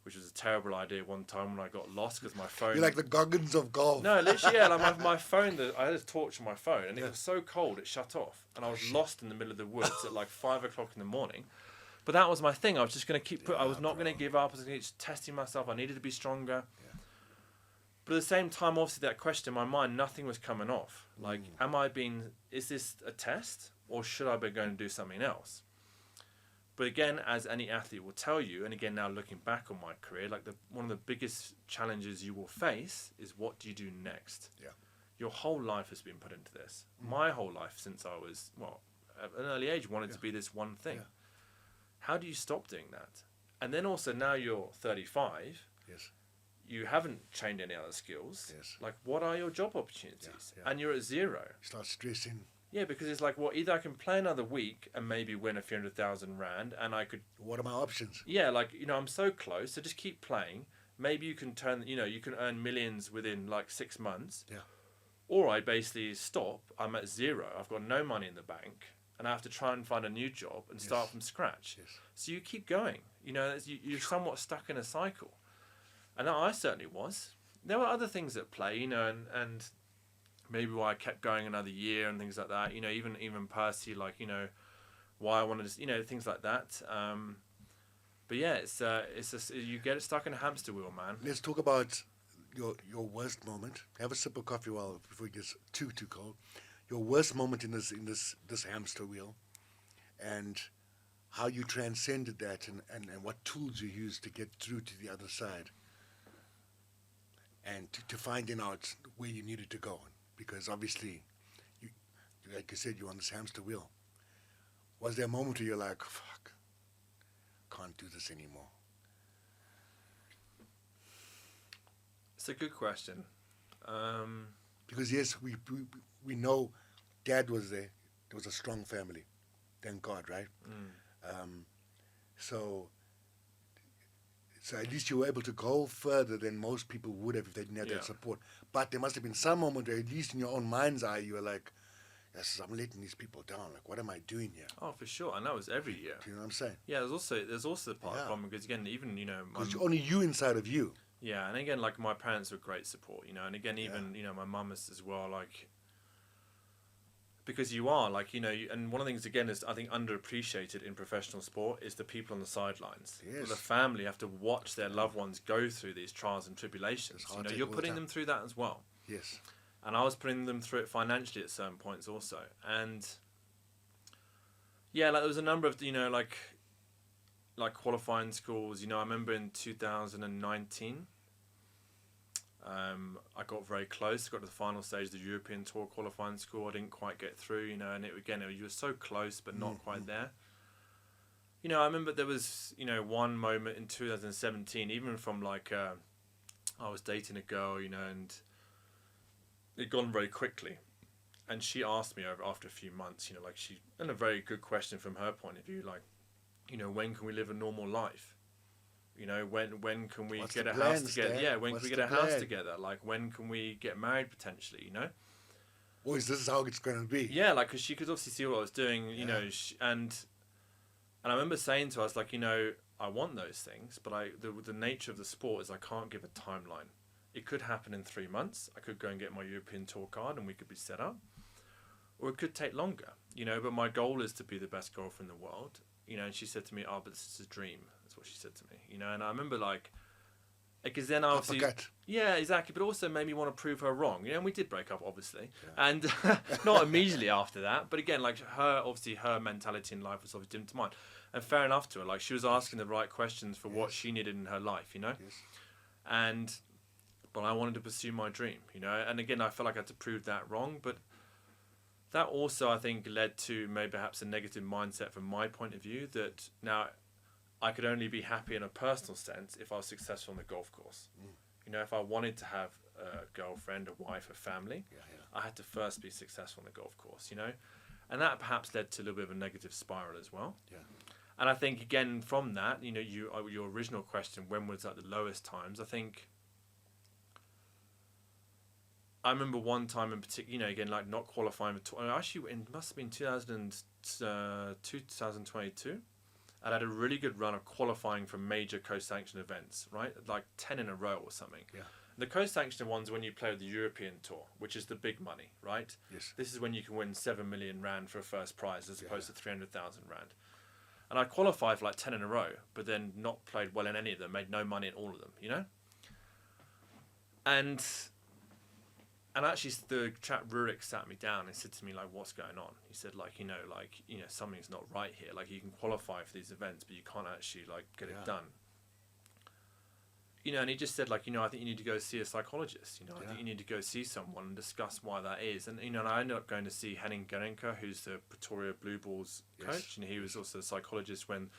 which was a terrible idea one time when I got lost because my phone... You're like the Goggins of golf. No, literally, yeah, like my phone, I had a torch on my phone and it was so cold it shut off. And I was lost in the middle of the woods at like 5 o'clock in the morning. But that was my thing. I was just going to keep... I was not going to give up. I was going to keep testing myself. I needed to be stronger. Yeah. But at the same time, obviously, that question in my mind, nothing was coming off. Like, is this a test? Or should I be going to do something else? But again, as any athlete will tell you, and again, now looking back on my career, like one of the biggest challenges you will face is what do you do next? Yeah. Your whole life has been put into this. My whole life since I was, at an early age, wanted to be this one thing. Yeah. How do you stop doing that? And then also now you're 35. Yes. You haven't trained any other skills. Yes. Like, what are your job opportunities? Yeah. And you're at zero. You start stressing. Yeah, because it's like, well, either I can play another week and maybe win a few 100,000 rand, and I could... What are my options? Yeah, like, I'm so close, so just keep playing. Maybe you can you can earn millions within like 6 months. Yeah. Or I basically stop, I'm at zero, I've got no money in the bank, and I have to try and find a new job and start from scratch. Yes. So you keep going. You're somewhat stuck in a cycle. And I certainly was. There were other things at play, and maybe why I kept going another year and things like that. Even personally, like, why I wanted to, things like that. But yeah, it's you get stuck in a hamster wheel, man. Let's talk about your worst moment. Have a sip of coffee before it gets too cold. Your worst moment in this hamster wheel, and how you transcended that, and what tools you used to get through to the other side, and to finding out where you needed to go. Because obviously, like you said, you're on this hamster wheel. Was there a moment where you're like, fuck, can't do this anymore? It's a good question. Because yes, we know Dad was there. There was a strong family. Thank God, right? So at least you were able to go further than most people would have if they didn't have that support. But there must have been some moment where, at least in your own mind's eye, you were like, yes, I'm letting these people down. Like, what am I doing here? Oh, for sure. And that was every year. Do you know what I'm saying? Yeah, there's also the part of the problem, because again, even, because only you inside of you. Yeah, and again, like, my parents were great support, and again, even, my mum is as well, like, because you are, like, and one of the things, again, is I think underappreciated in professional sport is the people on the sidelines. Yes. The family have to watch their loved ones go through these trials and tribulations. You're putting them through that as well. Yes. And I was putting them through it financially at certain points also. And yeah, like, there was a number of, like qualifying schools. I remember in 2019, I got very close, got to the final stage of the European Tour qualifying school. I didn't quite get through, and you were so close, but not quite there. I remember there was, one moment in 2017, even from like, I was dating a girl, and it'd gone very quickly. And she asked me after a few months, and a very good question from her point of view, like, when can we live a normal life? When can we get a house together? Yeah, when can we get a house together? Like, when can we get married potentially, Boys, this is how it's going to be. Yeah, like, because she could obviously see what I was doing, and I remember saying to her, I was like, I want those things, but the nature of the sport is I can't give a timeline. It could happen in 3 months. I could go and get my European Tour card and we could be set up. Or it could take longer, but my goal is to be the best golfer in the world. And she said to me, but this is a dream. That's what she said to me, and I remember, like, because then obviously, yeah, exactly, but also made me want to prove her wrong, and we did break up, obviously, and not immediately after that, but again, like, her mentality in life was obviously different to mine, and fair enough to her, like, she was asking the right questions for what she needed in her life, but I wanted to pursue my dream, and again, I felt like I had to prove that wrong, but that also, I think, led to maybe perhaps a negative mindset from my point of view, that now I could only be happy in a personal sense if I was successful on the golf course. If I wanted to have a girlfriend, a wife, a family, I had to first be successful on the golf course, and that perhaps led to a little bit of a negative spiral as well. And I think again from that, you know, your original question, when was at the lowest times? I think I remember one time in particular, you know, again, like not qualifying for actually it must have been 2022. I had a really good run of qualifying for major co-sanctioned events, right? Like 10 in a row or something. Yeah. The co-sanctioned ones when you play the European Tour, which is the big money, right? Yes. This is when you can win 7 million rand for a first prize as opposed to 300,000 rand. And I qualified for like 10 in a row, but then not played well in any of them, made no money in all of them, you know? And actually the chap Rurik sat me down and said to me, like, what's going on? He said, like, you know, something's not right here. Like, you can qualify for these events, but you can't actually, like, get it done. You know, and he just said, like, you know, I think you need to go see a psychologist. You know, I think you need to go see someone and discuss why that is. And, you know, and I ended up going to see Henning Gerenka, who's the Pretoria Blue Bulls coach. And he was also a psychologist with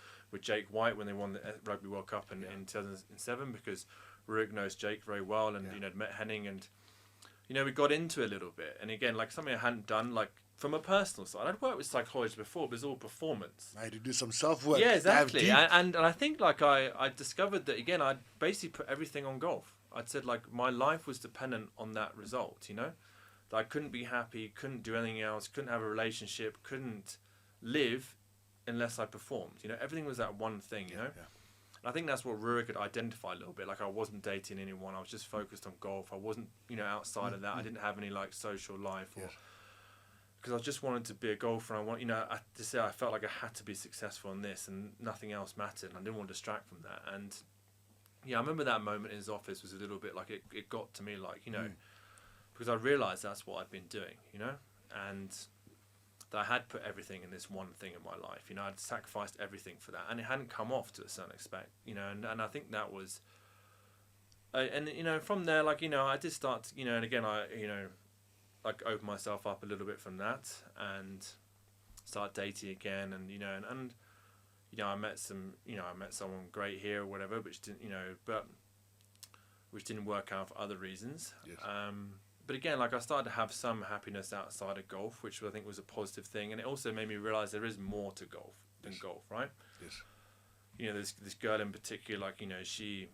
Jake White when they won the Rugby World Cup in 2007, because Rurik knows Jake very well and, you know, met Henning, and, you know, we got into it a little bit. And again, like something I hadn't done, like from a personal side. I'd worked with psychologists before, but it's all performance. I had to do some self-work. Yeah, exactly. And I think like I discovered that, again, I'd basically put everything on golf. I'd said like my life was dependent on that result, you know? That I couldn't be happy, couldn't do anything else, couldn't have a relationship, couldn't live unless I performed. You know, everything was that one thing, you know? Yeah. And I think that's what Rurik could identify a little bit. Like I wasn't dating anyone. I was just focused on golf. I wasn't, you know, outside of that. I didn't have any like social life, or because I just wanted to be a golfer. And I want, you know, I felt like I had to be successful in this, and nothing else mattered. And I didn't want to distract from that. And yeah, I remember that moment in his office was a little bit like it got to me, like, you know, because I realized that's what I'd been doing, you know, and that I had put everything in this one thing in my life. You know, I'd sacrificed everything for that, and it hadn't come off to a certain extent, you know, and I think that was, and, you know, from there, like, you know, I did start to, you know, and again, I, you know, like opened myself up a little bit from that and started dating again, and, you know, and you know, I met someone great here or whatever, which didn't, you know, but which didn't work out for other reasons. Yes. But again, like I started to have some happiness outside of golf, which I think was a positive thing, and it also made me realize there is more to golf than golf, right? Yes. You know, this girl in particular, like, you know, she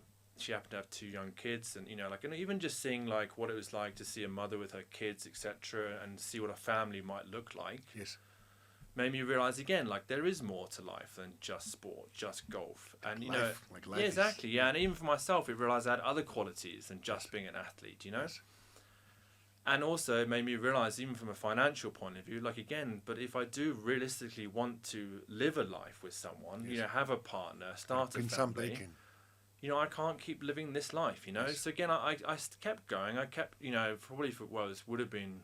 happened to have 2 young kids, and, you know, like, and even just seeing like what it was like to see a mother with her kids, etc., and see what a family might look like. Yes. Made me realize again, like, there is more to life than just sport, just golf, and you know, life yeah, exactly, yeah, and even for myself, I realized I had other qualities than just being an athlete, you know. Yes. And also it made me realize, even from a financial point of view, like, again, but if I do realistically want to live a life with someone, you know, have a partner, start a family, you know, I can't keep living this life, you know. So again, I kept going. I kept, you know, probably if it would have been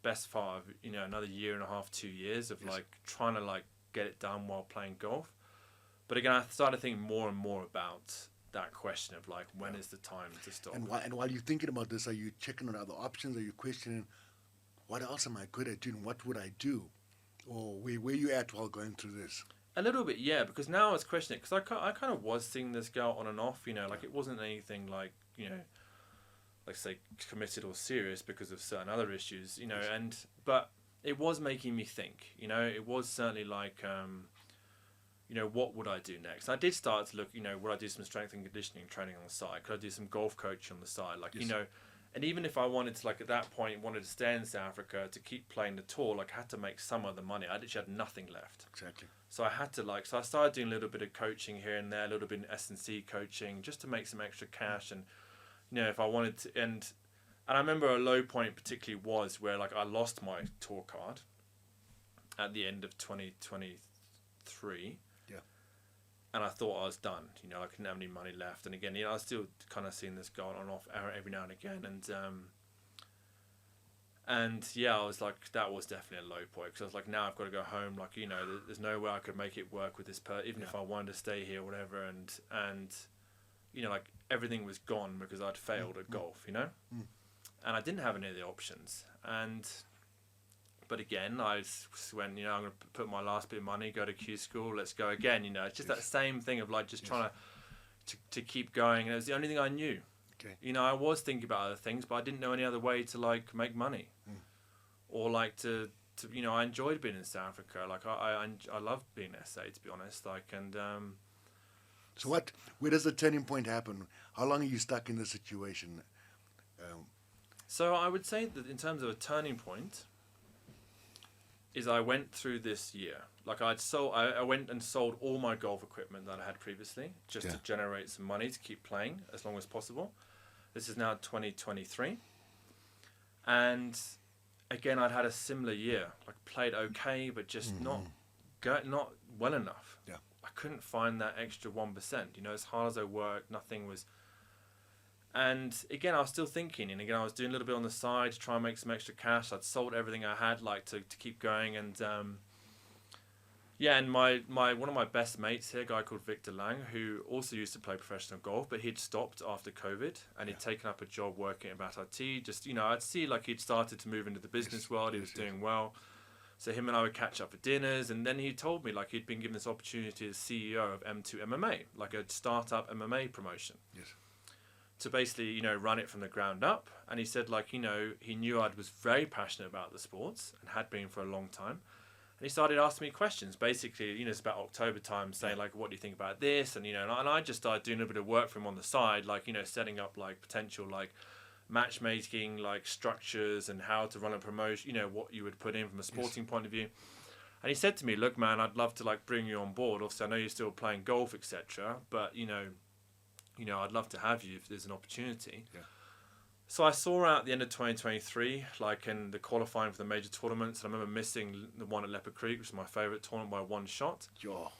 best part of, you know, another year and a half, 2 years of like trying to like get it done while playing golf. But again, I started thinking more and more about that question of like, when is the time to stop? And while you're thinking about this, are you checking on other options? Are you questioning, what else am I good at doing? What would I do? Or where you at while going through this? A little bit, yeah, because now I was questioning it, because I kind of was seeing this girl on and off, you know, like it wasn't anything like, you know, like say committed or serious because of certain other issues, you know, but it was making me think, you know, it was certainly like, you know, what would I do next? I did start to look, you know, would I do some strength and conditioning training on the side? Could I do some golf coaching on the side? Like, you know, and even if I wanted to, like at that point, wanted to stay in South Africa to keep playing the tour, like I had to make some other money. I literally had nothing left. Exactly. So I had to so I started doing a little bit of coaching here and there, a little bit of S&C coaching, just to make some extra cash. And, you know, if I wanted to, and I remember a low point particularly was where like I lost my tour card at the end of 2023. Yeah. And I thought I was done, you know, I couldn't have any money left. And again, you know, I was still kind of seeing this go on and off every now and again. And yeah, I was like, that was definitely a low point, because I was like, now I've got to go home. Like, you know, there's no way I could make it work with this person, even if I wanted to stay here or whatever. And you know, like everything was gone because I'd failed at golf, you know, and I didn't have any of the options. But again, I just went, you know, I'm going to put my last bit of money, go to Q school, let's go again. You know, it's just that same thing of like just trying to keep going. And it was the only thing I knew. Okay. You know, I was thinking about other things, but I didn't know any other way to like make money, or like to I enjoyed being in South Africa. Like I loved being SA, to be honest. Like and So where does the turning point happen? How long are you stuck in this situation? so I would say that in terms of a turning point, is I went through this year. Like I went and sold all my golf equipment that I had previously just to generate some money to keep playing as long as possible. This is now 2023, and again I'd had a similar year. Like played okay, but just not well enough. Yeah. I couldn't find that extra 1%. As hard as I worked, nothing was. And again, I was still thinking, and again, I was doing a little bit on the side to try and make some extra cash. I'd sold everything I had, like to keep going, and and my one of my best mates here, a guy called Victor Lang, who also used to play professional golf, but he'd stopped after COVID, and he'd taken up a job working at IT. Just I'd see like he'd started to move into the business world. He was doing well, so him and I would catch up for dinners, and then he told me like he'd been given this opportunity as CEO of M2 MMA, like a startup MMA promotion. Yes. To basically, run it from the ground up. And he said, like, he knew I was very passionate about the sports and had been for a long time. And he started asking me questions. Basically, it's about October time, saying, like, what do you think about this? And, and I just started doing a bit of work for him on the side, like, setting up, like, potential, like, matchmaking, like, structures and how to run a promotion, what you would put in from a sporting point of view. And he said to me, look, man, I'd love to, like, bring you on board. Obviously, I know you're still playing golf, etc. But, I'd love to have you if there's an opportunity. Yeah. So I saw out at the end of 2023, like in the qualifying for the major tournaments, and I remember missing the one at Leopard Creek, which was my favourite tournament by one shot. Sure.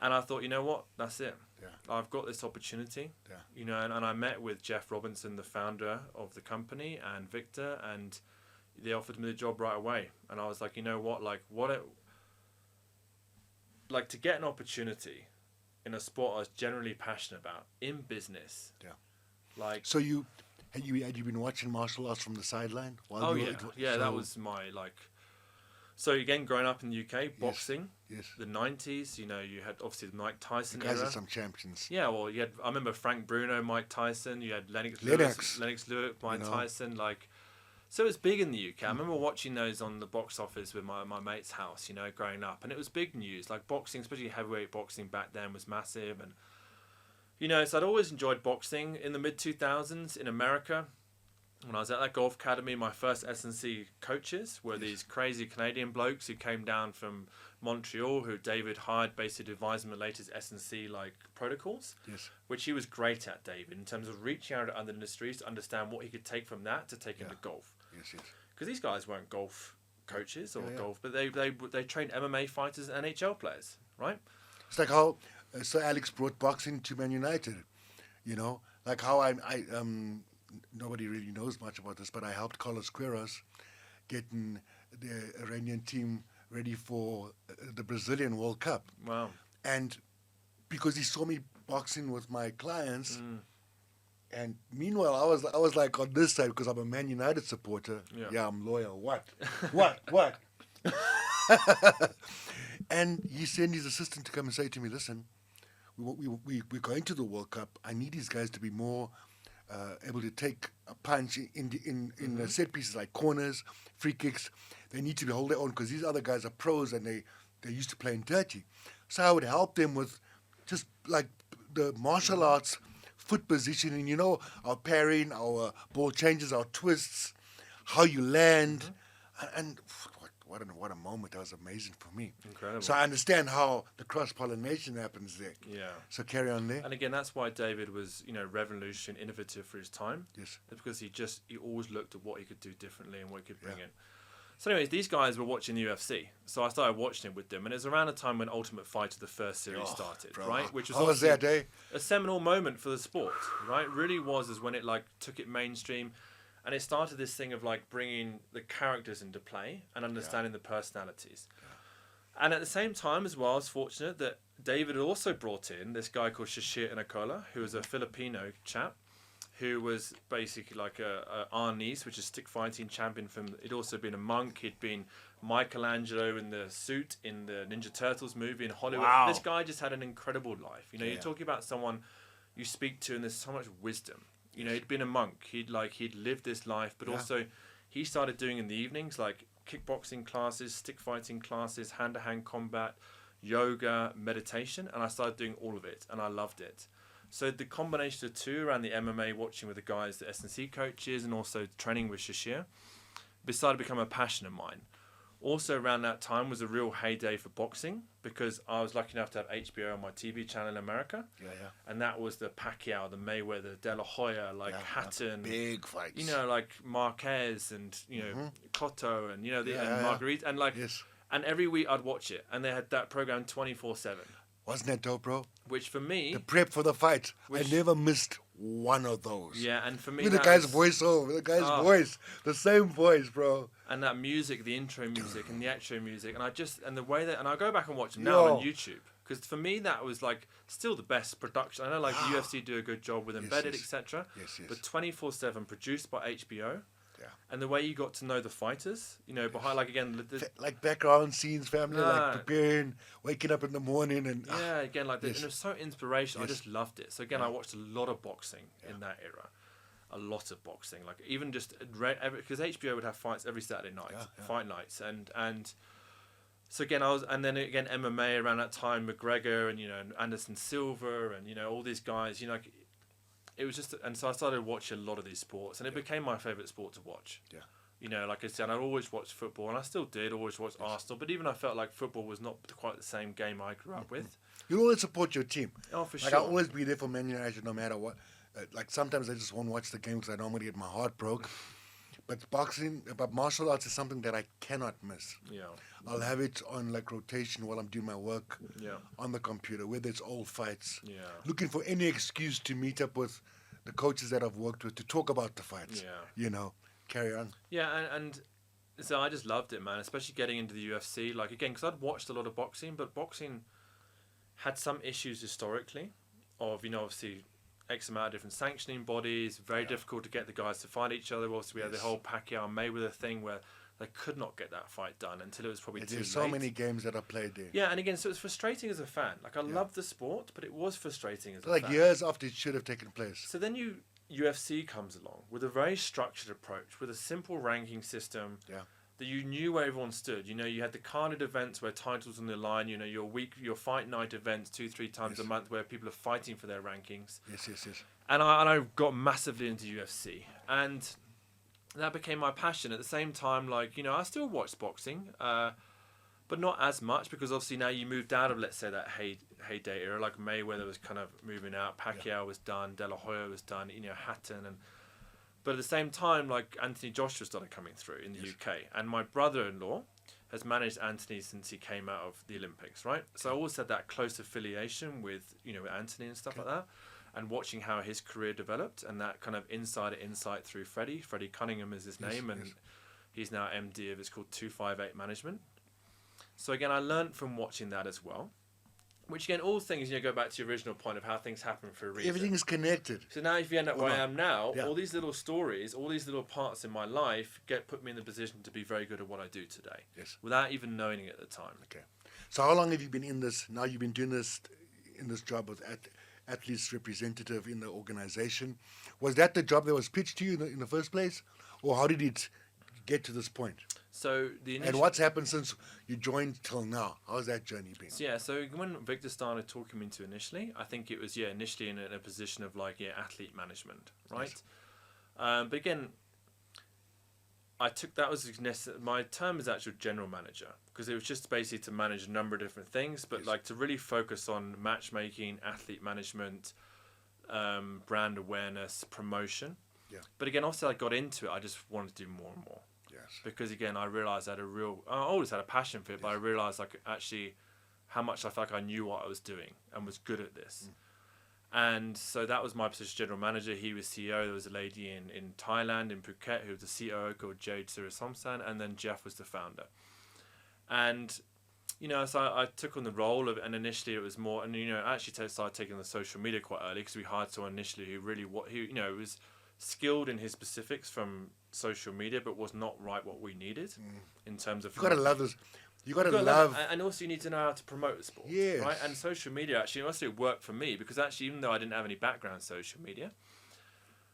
And I thought, you know what, that's it. Yeah. I've got this opportunity. Yeah. And I met with Jeff Robinson, the founder of the company, and Victor, and they offered me the job right away. And I was like, you know what, like to get an opportunity in a sport I was generally passionate about, in business. Yeah. Like. So had you been watching martial arts from the sideline? That was my like. So again, growing up in the UK, boxing. Yes. The 90s, you had obviously the Mike Tyson you guys era. are some champions. Yeah, well, you had. I remember Frank Bruno, Mike Tyson. You had Lennox Lewis, Mike Tyson. Like, so it was big in the UK. I remember watching those on the box office with my mate's house, growing up. And it was big news. Like boxing, especially heavyweight boxing back then, was massive. And, so I'd always enjoyed boxing. In the mid-2000s in America, when I was at that golf academy, my first S&C coaches were these crazy Canadian blokes who came down from Montreal, who David hired basically to advise him the latest S&C like protocols, which he was great at, David, in terms of reaching out to other industries to understand what he could take from that to take into golf. Yes. Because these guys weren't golf coaches or golf, but they trained MMA fighters and NHL players, right? It's like how Sir Alex brought boxing to Man United, like how I nobody really knows much about this, but I helped Carlos Queiroz getting the Iranian team ready for the Brazilian World Cup. Wow. And because he saw me boxing with my clients, and meanwhile I was like on this side because I'm a Man United supporter. Yeah, I'm loyal. What? And he sent his assistant to come and say to me, listen, we're going to the World Cup. I need these guys to be more able to take a punch in the set pieces like corners, free kicks. They need to hold their own because these other guys are pros and they're used to playing dirty. So I would help them with just like the martial arts, foot positioning, our parrying, our ball changes, our twists, how you land. And what a moment. That was amazing for me. Incredible. So I understand how the cross-pollination happens there. Yeah. So carry on there. And again, that's why David was, revolutionary, innovative for his time. Yes. It's because he always looked at what he could do differently and what he could bring in. So anyways, these guys were watching the UFC. So I started watching it with them. And it was around the time when Ultimate Fighter, the first series, started, right? Which was that day? A seminal moment for the sport, right? It really was when it took it mainstream. And it started this thing of bringing the characters into play and understanding the personalities. Yeah. And at the same time as well, I was fortunate that David had also brought in this guy called Shashir Inakola, who was a Filipino chap, who was basically like a Arnis, which is stick fighting champion he'd also been a monk. He'd been Michelangelo in the suit in the Ninja Turtles movie in Hollywood. Wow. This guy just had an incredible life. You're talking about someone you speak to and there's so much wisdom. He'd been a monk. He'd lived this life, but also he started doing in the evenings kickboxing classes, stick fighting classes, hand-to-hand combat, yoga, meditation, and I started doing all of it, and I loved it. So the combination of the two, around the MMA, watching with the guys, the S&C coaches, and also training with Shashir, decided to become a passion of mine. Also around that time was a real heyday for boxing, because I was lucky enough to have HBO on my TV channel in America. And that was the Pacquiao, the Mayweather, De La Hoya, like Hatton. Big fights. You know, like Marquez and, you know, Cotto and, you know, and Marguerite. And like, and every week I'd watch it. And they had that program 24/7. Wasn't that dope, bro? Which for me... The prep for the fight. I never missed one of those. Yeah, and for me... With the guy's voice over. The guy's voice. The same voice, bro. And that music, the intro music and the outro music. And I just... And the way that... And I go back and watch them now on YouTube. Because for me, that was like still the best production. I know like the UFC do a good job with embedded, etc. But 24/7 produced by HBO. And the way you got to know the fighters, you know, behind, like, again... like background scenes, family, like preparing, waking up in the morning and... again, like, and it was so inspirational. I just loved it. So, again, I watched a lot of boxing in that era. A lot of boxing. Like, even just... Because HBO would have fights every Saturday night, fight nights. And so, again, And then, again, MMA around that time, McGregor and, you know, Anderson Silva and, you know, all these guys, you know... Like, it was just, and so I started watching a lot of these sports, and it became my favourite sport to watch. You know, like I said, I always watched football, and I still did always watch Arsenal, but even I felt like football was not quite the same game I grew up with. You always support your team. Oh, for sure. Like, I'll always be there for Man United no matter what. Like, sometimes I just won't watch the game because I normally get my heart broke. But martial arts is something that I cannot miss. I'll have it on like rotation while I'm doing my work on the computer, whether it's old fights. Looking for any excuse to meet up with the coaches that I've worked with to talk about the fights. You know, carry on. And so I just loved it, man, especially getting into the UFC. Like, again, because I'd watched a lot of boxing, but boxing had some issues historically of, you know, obviously... X amount of different sanctioning bodies, very difficult to get the guys to fight each other. Also, we had the whole Pacquiao and Mayweather thing where they could not get that fight done until it was probably too late. There's so many games that are played there. Yeah, and again, so it's frustrating as a fan. Like, I love the sport, but it was frustrating as a fan. Like, years after it should have taken place. So then UFC comes along with a very structured approach, with a simple ranking system. That you knew where everyone stood. You know, you had the carded events where titles on the line. You know, your fight night events 2-3 times a month where people are fighting for their rankings. And I got massively into UFC, and that became my passion. At the same time, like, you know, I still watched boxing, but not as much, because obviously now you moved out of, let's say, that heyday era. Like Mayweather was kind of moving out, Pacquiao was done, De La Hoya was done, you know, Hatton and. But at the same time, like, Anthony Joshua started coming through in the UK. And my brother-in-law has managed Anthony since he came out of the Olympics, right? So I always had that close affiliation with, you know, with Anthony and stuff like that. And watching how his career developed, and that kind of insider insight through Freddie. Freddie Cunningham is his name, and he's now MD of, it's called 258 Management. So again, I learned from watching that as well. Which again, all things, you know, go back to your original point of how things happen for a reason. Everything is connected. So now if you end up where I am now, all these little stories, all these little parts in my life put me in the position to be very good at what I do today. Without even knowing it at the time. So how long have you been in this? Now you've been doing this in this job as athletes representative in the organization. Was that the job that was pitched to you in the first place? Or how did it get to this point? So and what's happened since you joined till now? How's that journey been? So when Victor started talking me to initially, I think it was initially in a position of like athlete management, right? But again, I took that was my term is actual general manager, because it was just basically to manage a number of different things, but like to really focus on matchmaking, athlete management, brand awareness, promotion. But again, also I got into it. I just wanted to do more and more. Because again, I realised I always had a passion for it, but I realised like actually how much I felt like I knew what I was doing and was good at this. And so that was my position, general manager. He was CEO. There was a lady in Thailand, in Phuket, who was the COO called Jade Surasomsan, and then Jeff was the founder. And, you know, so I took on the role of, and initially it was more, and, you know, I actually started taking the social media quite early, because we hired someone initially who you know, was skilled in his specifics from social media, but was not what we needed in terms of. You gotta love this. You gotta love, and also you need to know how to promote the sport. Right. And social media actually also worked for me, because actually, even though I didn't have any background in social media,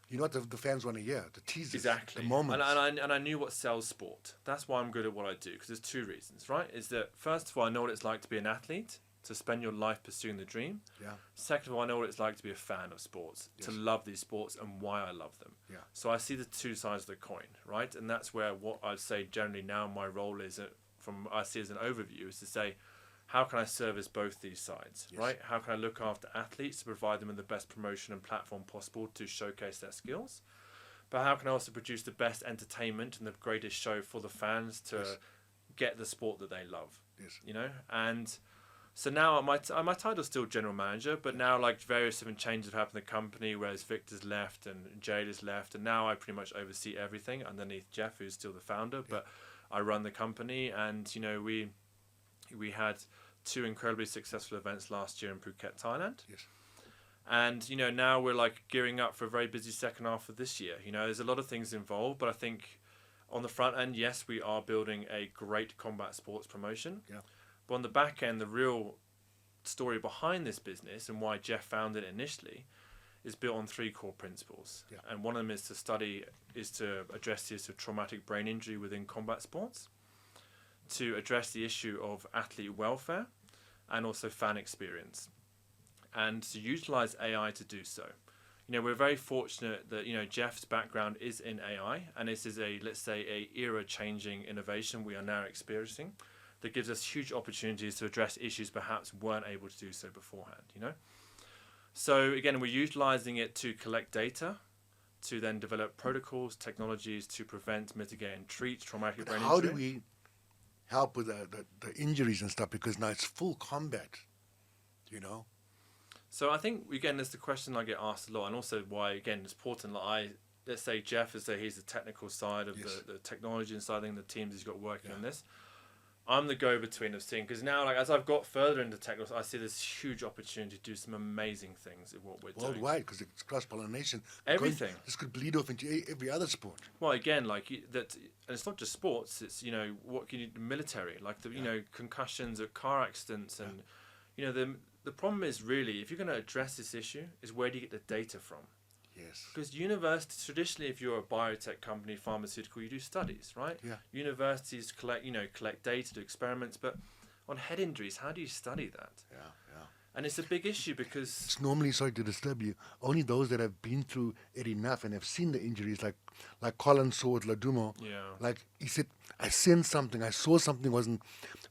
You know what the fans want to hear? The teasers. Exactly. The moments. And I knew what sells sport. That's why I'm good at what I do, because there's two reasons, right? Is that, first of all, I know what it's like to be an athlete, to spend your life pursuing the dream. Yeah. Second of all, I know what it's like to be a fan of sports, to love these sports and why I love them. Yeah. So I see the two sides of the coin, right? And that's where what I'd say generally now my role is, from I see as an overview, is to say, how can I service both these sides, right? How can I look after athletes to provide them with the best promotion and platform possible to showcase their skills? But how can I also produce the best entertainment and the greatest show for the fans to get the sport that they love? Yes. You know? And so now my title's still general manager, but now like various different changes have happened in the company, whereas Victor's left and Jade has left, and now I pretty much oversee everything underneath Jeff, who's still the founder, but I run the company. And, you know, we had 2 incredibly successful events last year in Phuket, Thailand. Yes. And, you know, now we're like gearing up for a very busy second half of this year. You know, there's a lot of things involved, but I think on the front end, yes, we are building a great combat sports promotion. Yeah. But on the back end, the real story behind this business and why Jeff founded it initially is built on 3 core principles. Yeah. And one of them is to address the issue of traumatic brain injury within combat sports, to address the issue of athlete welfare, and also fan experience, and to utilize AI to do so. You know, we're very fortunate that, you know, Jeff's background is in AI, and this is let's say a era-changing innovation we are now experiencing that gives us huge opportunities to address issues perhaps weren't able to do so beforehand, you know? So again, we're utilizing it to collect data, to then develop protocols, technologies to prevent, mitigate, and treat traumatic brain injury. How do we help with the injuries and stuff? Because now it's full combat, you know? So I think, again, that's the question I get asked a lot, and also why, again, it's important that let's say Jeff, he's the technical side of the technology and side, the teams he's got working on this. I'm the go-between of seeing, because now, like, as I've got further into technical, I see this huge opportunity to do some amazing things in what we're doing. Worldwide, because it's cross-pollination. Everything. This could bleed off into every other sport. Well, again, like that, and it's not just sports. It's, you know, what can you do, military, like the you know, concussions or car accidents, and you know, the problem is really, if you're going to address this issue, is where do you get the data from? Yes. Because universities, traditionally, if you're a biotech company, pharmaceutical, you do studies, right? Yeah. Universities collect data, do experiments, but on head injuries, how do you study that? Yeah. And it's a big issue because It's normally, sorry to disturb you, only those that have been through it enough and have seen the injuries, like Colin saw with Ladumo. Yeah. Like he said, I sensed something, I saw something wasn't.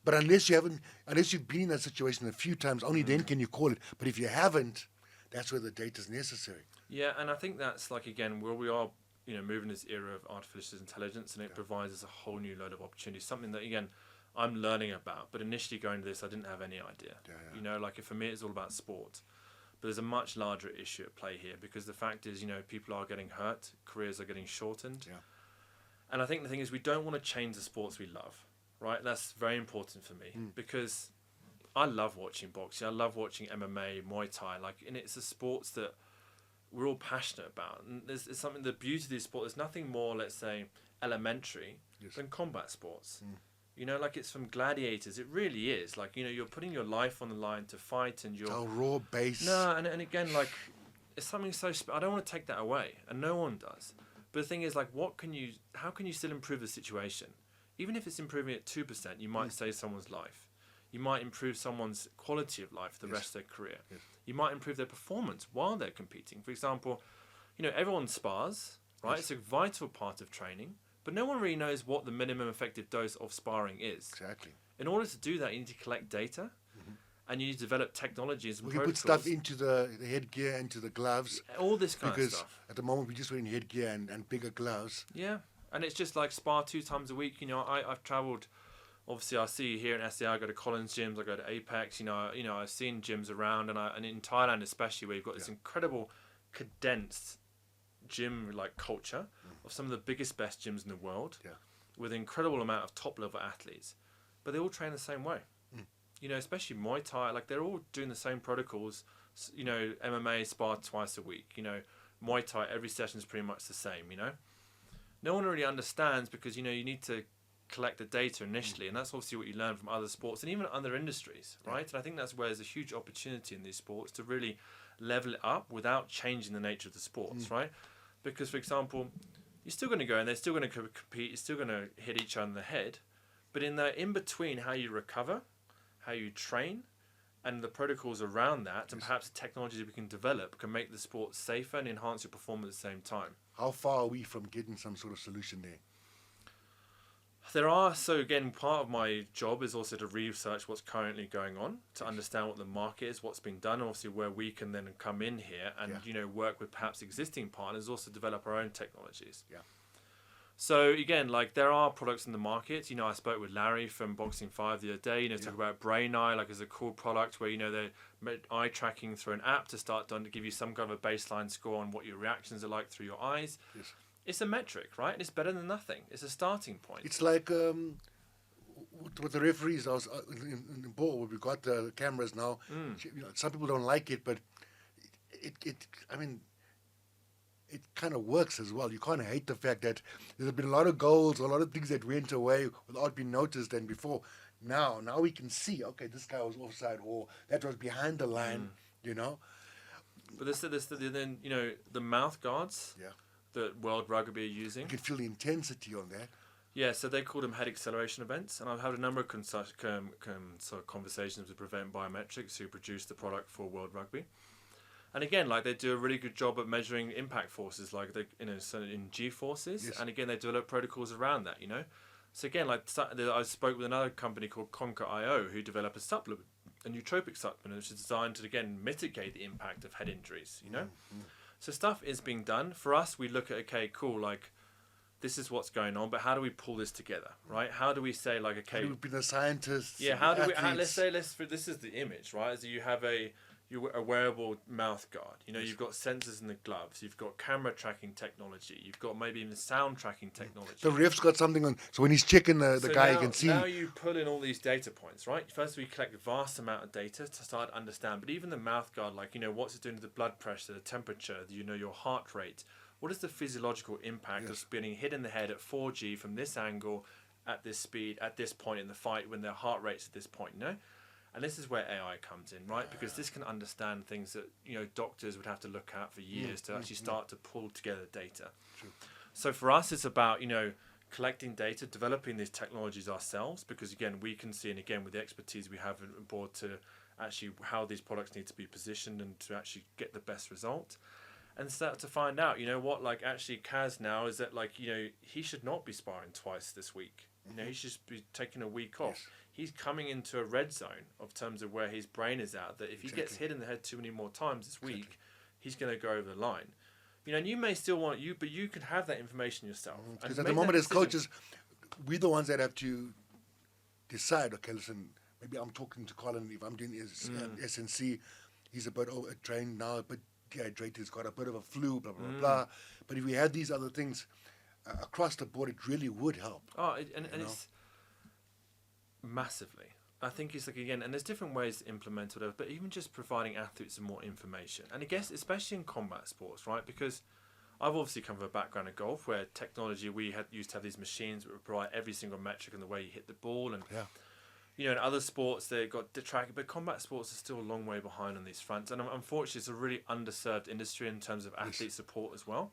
But unless you've been in that situation a few times, only then can you call it. But if you haven't, that's where the data is necessary. Yeah, and I think that's like, again, where we are, you know, moving this era of artificial intelligence, and it provides us a whole new load of opportunities. Something that, again, I'm learning about, but initially going to this, I didn't have any idea. You know, like, for me, it's all about sport. But there's a much larger issue at play here, because the fact is, you know, people are getting hurt, careers are getting shortened. Yeah. And I think the thing is, we don't want to change the sports we love, right? That's very important for me, because I love watching boxing. I love watching MMA, Muay Thai, like, and it's the sports that we're all passionate about. And it's something, the beauty of these sports, there's nothing more, let's say, elementary than combat sports. You know, like, it's from gladiators. It really is. Like, you know, you're putting your life on the line to fight, and you're... How raw base. No, and again, like, it's something so... I don't want to take that away, and no one does. But the thing is, like, how can you still improve the situation? Even if it's improving at 2%, you might save someone's life. You might improve someone's quality of life for the rest of their career. You might improve their performance while they're competing. For example, you know, everyone spars, right? It's a vital part of training. But no one really knows what the minimum effective dose of sparring is. Exactly. In order to do that, you need to collect data, and you need to develop technologies and We put stuff into the headgear, into the gloves. all this kind of Because stuff. at the moment we're just wearing headgear and bigger gloves. Yeah, and it's just like spar 2 times a week. You know, I've travelled. Obviously, I see here in SCA, I go to Collins gyms, I go to Apex. You know, I've seen gyms around, and in Thailand especially, where you've got this incredible condensed gym like culture of some of the biggest, best gyms in the world, with an incredible amount of top level athletes, but they all train the same way. You know, especially Muay Thai, like, they're all doing the same protocols. You know, MMA spar twice a week. You know, Muay Thai, every session is pretty much the same. You know, no one really understands, because, you know, you need to collect the data initially, and that's obviously what you learn from other sports and even other industries, right? And I think that's where there's a huge opportunity in these sports to really level it up without changing the nature of the sports, right? Because, for example, you're still going to go and they're still going to compete. You're still going to hit each other in the head. But in between, how you recover, how you train, and the protocols around that, and perhaps the technologies we can develop can make the sport safer and enhance your performance at the same time. How far are we from getting some sort of solution there? There are, so again, part of my job is also to research what's currently going on, to understand what the market is, what's being done, obviously where we can then come in here and, work with perhaps existing partners, also develop our own technologies. Yeah. So again, like there are products in the market. I spoke with Larry from Boxing 5 the other day, talk about Brain Eye, like as a cool product where, they're eye tracking through an app to start to give you some kind of a baseline score on what your reactions are like through your eyes. Yes. It's a metric, right? It's better than nothing. It's a starting point. It's like with the referees. I was in the ball where we got the cameras now. Some people don't like it, but it kind of works as well. You can't hate the fact that there's been a lot of goals, a lot of things that went away without being noticed. And before, now we can see. Okay, this guy was offside, or that was behind the line. But this then the mouth guards. Yeah. That World Rugby are using. You can feel the intensity on that. Yeah, so they call them head acceleration events, and I've had a number of sort of conversations with Prevent Biometrics, who produce the product for World Rugby. And again, like they do a really good job at measuring impact forces, like they, so in G forces, and again they develop protocols around that. So again, like I spoke with another company called Conquer.io, who develop a supplement, a nootropic supplement, which is designed to again mitigate the impact of head injuries. So stuff is being done. For us, we look at, okay, cool, like, this is what's going on, but how do we pull this together, right? How do we say, like, okay... How do we be the scientists? Yeah, this is the image, right? So you have a wearable mouth guard. You've got sensors in the gloves. You've got camera tracking technology. You've got maybe even sound tracking technology. The ref's got something on, so when he's checking the guy, you can see. Now you pull in all these data points, right? First, we collect a vast amount of data to start to understand. But even the mouth guard, like, what's it doing to the blood pressure, the temperature, your heart rate? What is the physiological impact of being hit in the head at 4G from this angle, at this speed, at this point in the fight, when their heart rate's at this point, And this is where AI comes in, right? Because this can understand things that, doctors would have to look at for years to actually start to pull together data. True. So for us, it's about, collecting data, developing these technologies ourselves, because again, we can see, and again, with the expertise we have on board to actually how these products need to be positioned and to actually get the best result. And start to find out, what, like actually Kaz now is that like, he should not be sparring twice this week. He should be taking a week off. Yes. He's coming into a red zone of terms of where his brain is at, that if he gets hit in the head too many more times this week, he's going to go over the line. And you may still want but you could have that information yourself. Because at the moment as coaches, we're the ones that have to decide, okay, listen, maybe I'm talking to Colin, if I'm doing SNC, he's a bit trained now, but dehydrated, he's got a bit of a flu, blah, blah, blah. But if we had these other things across the board, it really would help. And it's massively. I think it's like, again, and there's different ways to implement whatever, but even just providing athletes with more information. And I guess, especially in combat sports, right? Because I've obviously come from a background of golf where technology, used to have these machines that would provide every single metric and the way you hit the ball. And, in other sports, they've got the track, but combat sports are still a long way behind on these fronts. And unfortunately, it's a really underserved industry in terms of athlete support as well.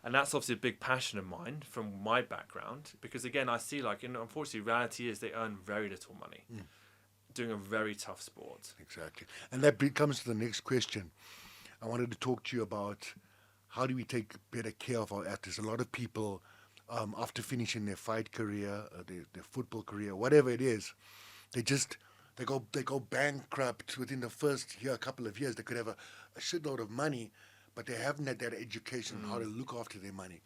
And that's obviously a big passion of mine from my background, because again, I see unfortunately, reality is they earn very little money doing a very tough sport. Exactly. And that comes to the next question. I wanted to talk to you about how do we take better care of our athletes. A lot of people, after finishing their fight career, their football career, whatever it is, they go bankrupt within the first couple of years. They could have a shitload of money, but they haven't had that education on how to look after their money.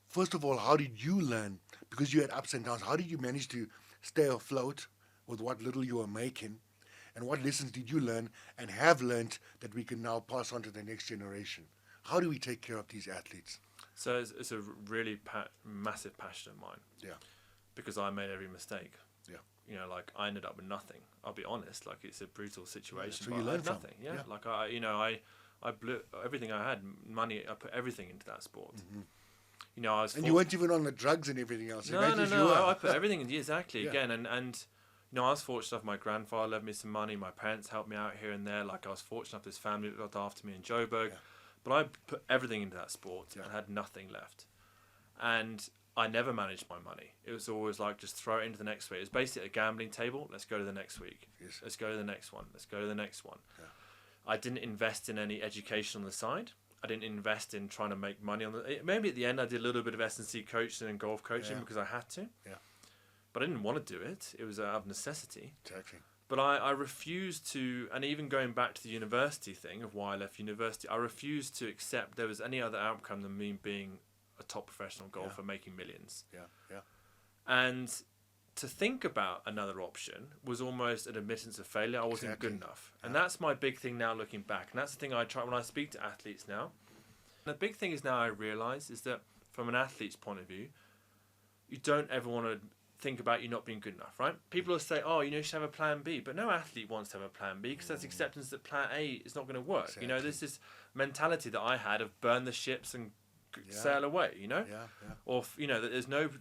First of all, how did you learn? Because you had ups and downs. How did you manage to stay afloat with what little you were making? And what lessons did you learn and have learned that we can now pass on to the next generation? How do we take care of these athletes? So it's a really massive passion of mine. Yeah. Because I made every mistake. Yeah. I ended up with nothing. I'll be honest. It's a brutal situation. So but you learned I had nothing. from. Yeah. I blew everything I had, money. I put everything into that sport. Mm-hmm. I was. And you weren't even on the drugs and everything else. No. I put everything in. Exactly. Again, and I was fortunate enough. My grandfather left me some money. My parents helped me out here and there. I was fortunate enough. This family looked after me in Joburg. Yeah. But I put everything into that sport and had nothing left. And I never managed my money. It was always like, just throw it into the next week. It was basically a gambling table. Let's go to the next week. Yes. Let's go to the next one. Let's go to the next one. Yeah. I didn't invest in any education on the side. I didn't invest in trying to make money on the. Maybe at the end I did a little bit of S&C coaching and golf coaching because I had to. Yeah. But I didn't want to do it. It was out of necessity. Exactly. But I refused to, and even going back to the university thing of why I left university, I refused to accept there was any other outcome than me being a top professional golfer making millions. Yeah, yeah. And to think about another option was almost an admittance of failure. I wasn't good enough. And that's my big thing now looking back. And that's the thing I try when I speak to athletes now. And the big thing is now I realise is that from an athlete's point of view, you don't ever want to think about you not being good enough, right? People will say, oh, you should have a plan B. But no athlete wants to have a plan B because that's acceptance that plan A is not going to work. Exactly. There's this mentality that I had of burn the ships and sail away, Yeah, yeah. or that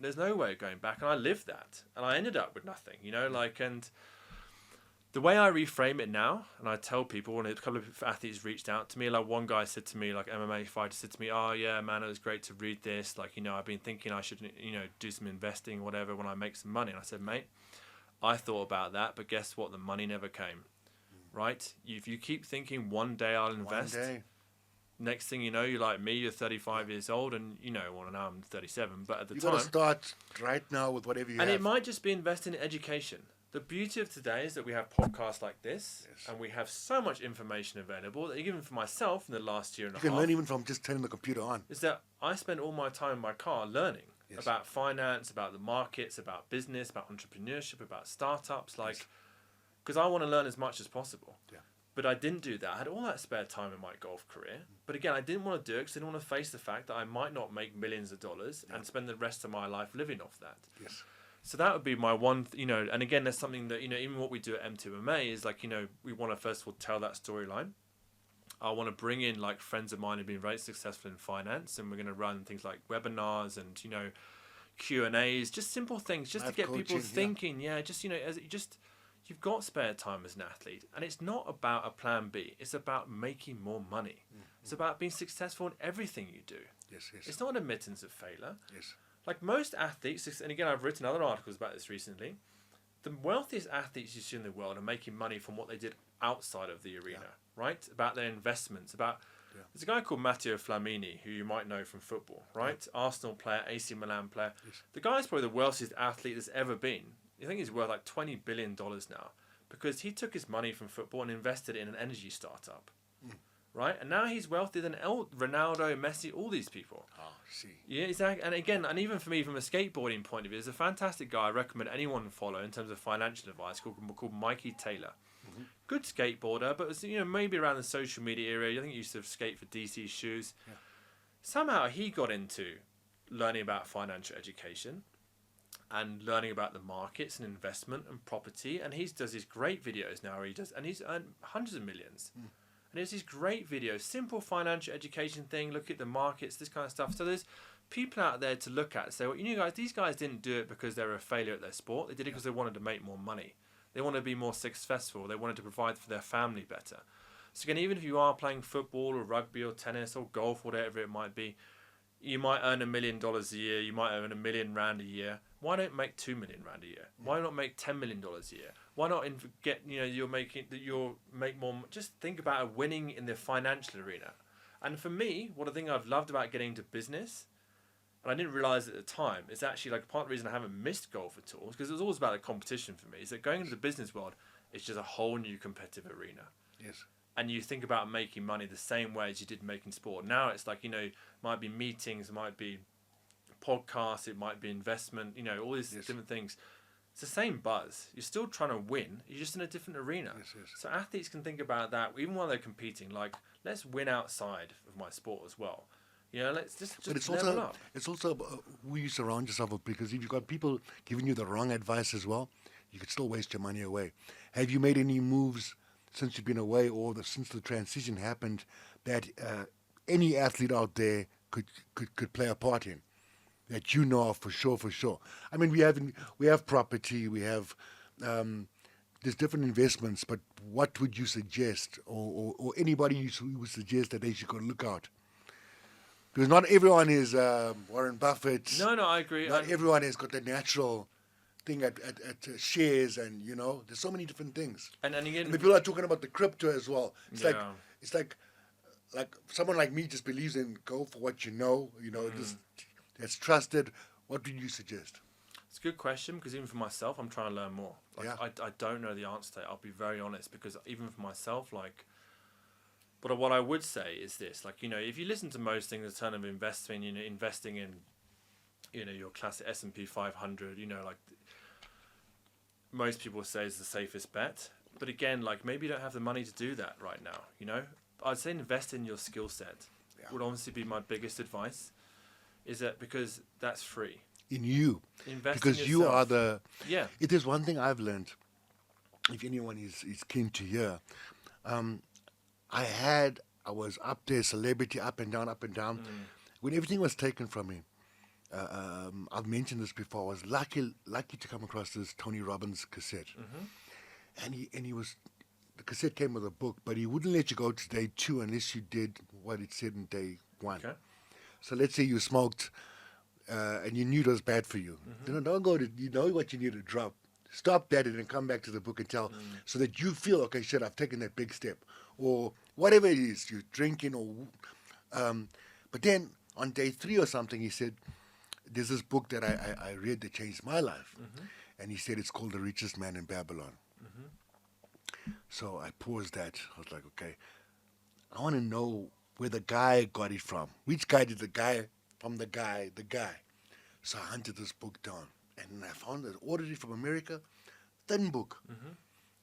there's no way of going back, and I lived that, and I ended up with nothing, and the way I reframe it now, and I tell people, and a couple of athletes reached out to me, like one guy said to me, like MMA fighter said to me, oh yeah man, it was great to read this, I've been thinking I should do some investing or whatever when I make some money. And I said, mate, I thought about that, but guess what, the money never came. Right? If you keep thinking one day I'll invest, next thing you know, you're like me, you're 35 years old, and well, now I'm 37, but at the time... You've got to start right now with whatever you have. And it might just be investing in education. The beauty of today is that we have podcasts like this, and we have so much information available that even for myself in the last year and a half... You can learn even from just turning the computer on. Is that I spend all my time in my car learning about finance, about the markets, about business, about entrepreneurship, about startups, because I want to learn as much as possible. Yeah. But I didn't do that. I had all that spare time in my golf career. But again, I didn't want to do it because I didn't want to face the fact that I might not make millions of dollars and spend the rest of my life living off that. Yes. So that would be my one, and again, there's something that, even what we do at M2 MMA is we want to first of all tell that storyline. I want to bring in friends of mine who've been very successful in finance, and we're going to run things like webinars and, Q&As, just simple things, just Life to get coaching, people thinking. You've got spare time as an athlete, and it's not about a plan B. It's about making more money. Mm-hmm. It's about being successful in everything you do. Yes, yes. It's not an admittance of failure. Yes. Like most athletes, and again, I've written other articles about this recently, the wealthiest athletes you see in the world are making money from what they did outside of the arena, right? About their investments, There's a guy called Matteo Flamini, who you might know from football, right? Yeah. Arsenal player, AC Milan player. Yes. The guy's probably the wealthiest athlete there's ever been. I think he's worth like $20 billion now because he took his money from football and invested it in an energy startup, right? And now he's wealthier than Ronaldo, Messi, all these people. Oh, see. Yeah, exactly. And again, and even for me, from a skateboarding point of view, there's a fantastic guy I recommend anyone follow in terms of financial advice called Mikey Taylor. Mm-hmm. Good skateboarder, but was, maybe around the social media era. I think he used to skate for DC Shoes. Yeah. Somehow he got into learning about financial education and learning about the markets and investment and property, and he does these great videos now where he's earned hundreds of millions. And there's these great videos, simple financial education thing, look at the markets, this kind of stuff. So there's people out there to look at and say, well, guys, these guys didn't do it because they were a failure at their sport. They did it because they wanted to make more money. They wanted to be more successful. They wanted to provide for their family better. So again, even if you are playing football or rugby or tennis or golf, whatever it might be, you might earn $1 million a year. You might earn R1 million a year. Why don't make $2 million a year? Why not make $10 million a year? Why not you'll make more? Just think about winning in the financial arena. And for me, what I think I've loved about getting into business, and I didn't realize at the time, is actually part of the reason I haven't missed golf at all, because it was always about a competition for me. Is that going into the business world is just a whole new competitive arena. Yes. And you think about making money the same way as you did making sport. Now it's might be meetings, it might be podcasts, it might be investment, all these different things. It's the same buzz. You're still trying to win. You're just in a different arena. Yes. So athletes can think about that even while they're competing. Let's win outside of my sport as well. Let's just but it's level up. It's also who you surround yourself with, because if you've got people giving you the wrong advice as well, you could still waste your money away. Have you made any moves since you've been away or since the transition happened that any athlete out there could play a part in, that you know of for sure? I mean, we have property, we have there's different investments, but what would you suggest, or anybody who would suggest that they should go look out? Because not everyone is Warren Buffett. No, I agree. Not everyone has got the natural thing at shares, and there's so many different things. And again, And the people are talking about the crypto as well. Yeah. It's like someone like me just believes in go for what you know. Just that's trusted. What do you suggest? It's a good question, because even for myself, I'm trying to learn more. Like, Yeah. I don't know the answer to it. I'll be very honest, because even for myself, like, but what I would say is this, like, if you listen to most things in terms of investing, investing in, your classic S&P 500, like most people say is the safest bet. But again, like, maybe you don't have the money to do that right now, I'd say invest in your skill set. Yeah. Would honestly be my biggest advice, is that because that's free. In you, Invest because in you yourself. are the. Yeah. It is one thing I've learned. If anyone is keen to hear, I was up there, celebrity, up and down, up and down. When everything was taken from me, I've mentioned this before. I was lucky to come across this Tony Robbins cassette, and he was. The cassette came with a book, but he wouldn't let you go to day 2 unless you did what it said in day 1. Okay. So let's say you smoked, and you knew it was bad for you. Don't go to, what you need to drop. Stop that and then come back to the book and tell, so that you feel, okay, shit, I've taken that big step. Or whatever it is, you're drinking or... but then on day 3 or something, he said, there's this book that I read that changed my life. And he said it's called The Richest Man in Babylon. So I paused that. I was like, okay, I want to know where the guy got it from. Which guy did the guy from the guy? So I hunted this book down, and I found it, ordered it from America, thin book.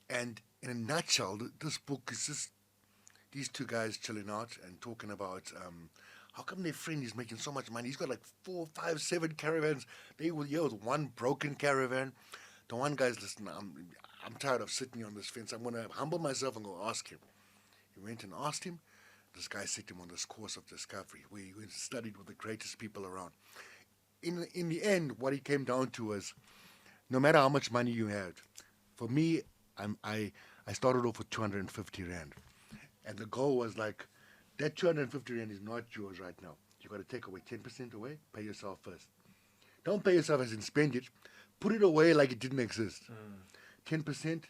And in a nutshell, this book is just these two guys chilling out and talking about how come their friend is making so much money. He's got like 4, 5, 7 caravans. They were here with one broken caravan. The one guy's, listen, I'm tired of sitting on this fence. I'm going to humble myself and go ask him. He went and asked him. This guy set him on this course of discovery where he went and studied with the greatest people around. In the end, what he came down to was, no matter how much money you had, for me, I started off with 250 Rand. And the goal was like, that 250 Rand is not yours right now. You got to take away 10% away, pay yourself first. Don't pay yourself as in spend it. Put it away like it didn't exist. 10%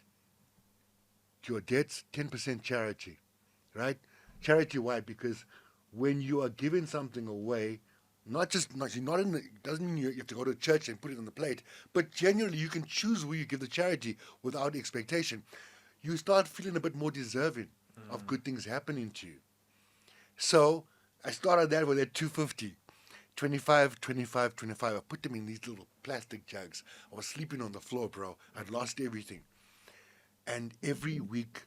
to your debts, 10% charity, right? Charity, why? Because when you are giving something away, doesn't mean you have to go to church and put it on the plate, but genuinely you can choose where you give the charity without expectation. You start feeling a bit more deserving of good things happening to you. So I started that with that 250. 25, 25, 25. I put them in these little plastic jugs. I was sleeping on the floor, bro. I'd lost everything. And every week,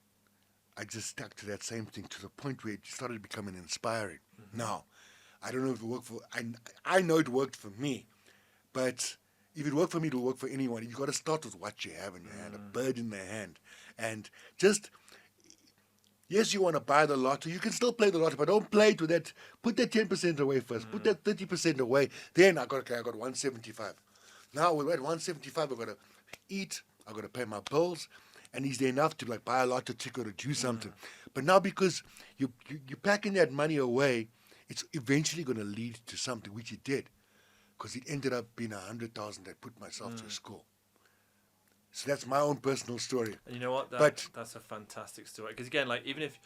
I just stuck to that same thing to the point where it started becoming inspiring. Now, I don't know if it worked for... I know it worked for me. But if it worked for me, it'll work for anyone. You've got to start with what you have in your hand, a bird in the hand. And just... Yes, you want to buy the lottery. You can still play the lottery, but don't play it with that. Put that 10% away first. Put that 30% away. Then I got 175. Now with that 175, I've got to eat. I've got to pay my bills. And is there enough to like buy a lottery ticket or do something? But now because you're packing that money away, it's eventually going to lead to something, which it did. Because it ended up being 100,000 that put myself to school. So that's my own personal story. And you know what? That's a fantastic story. Because again, like even if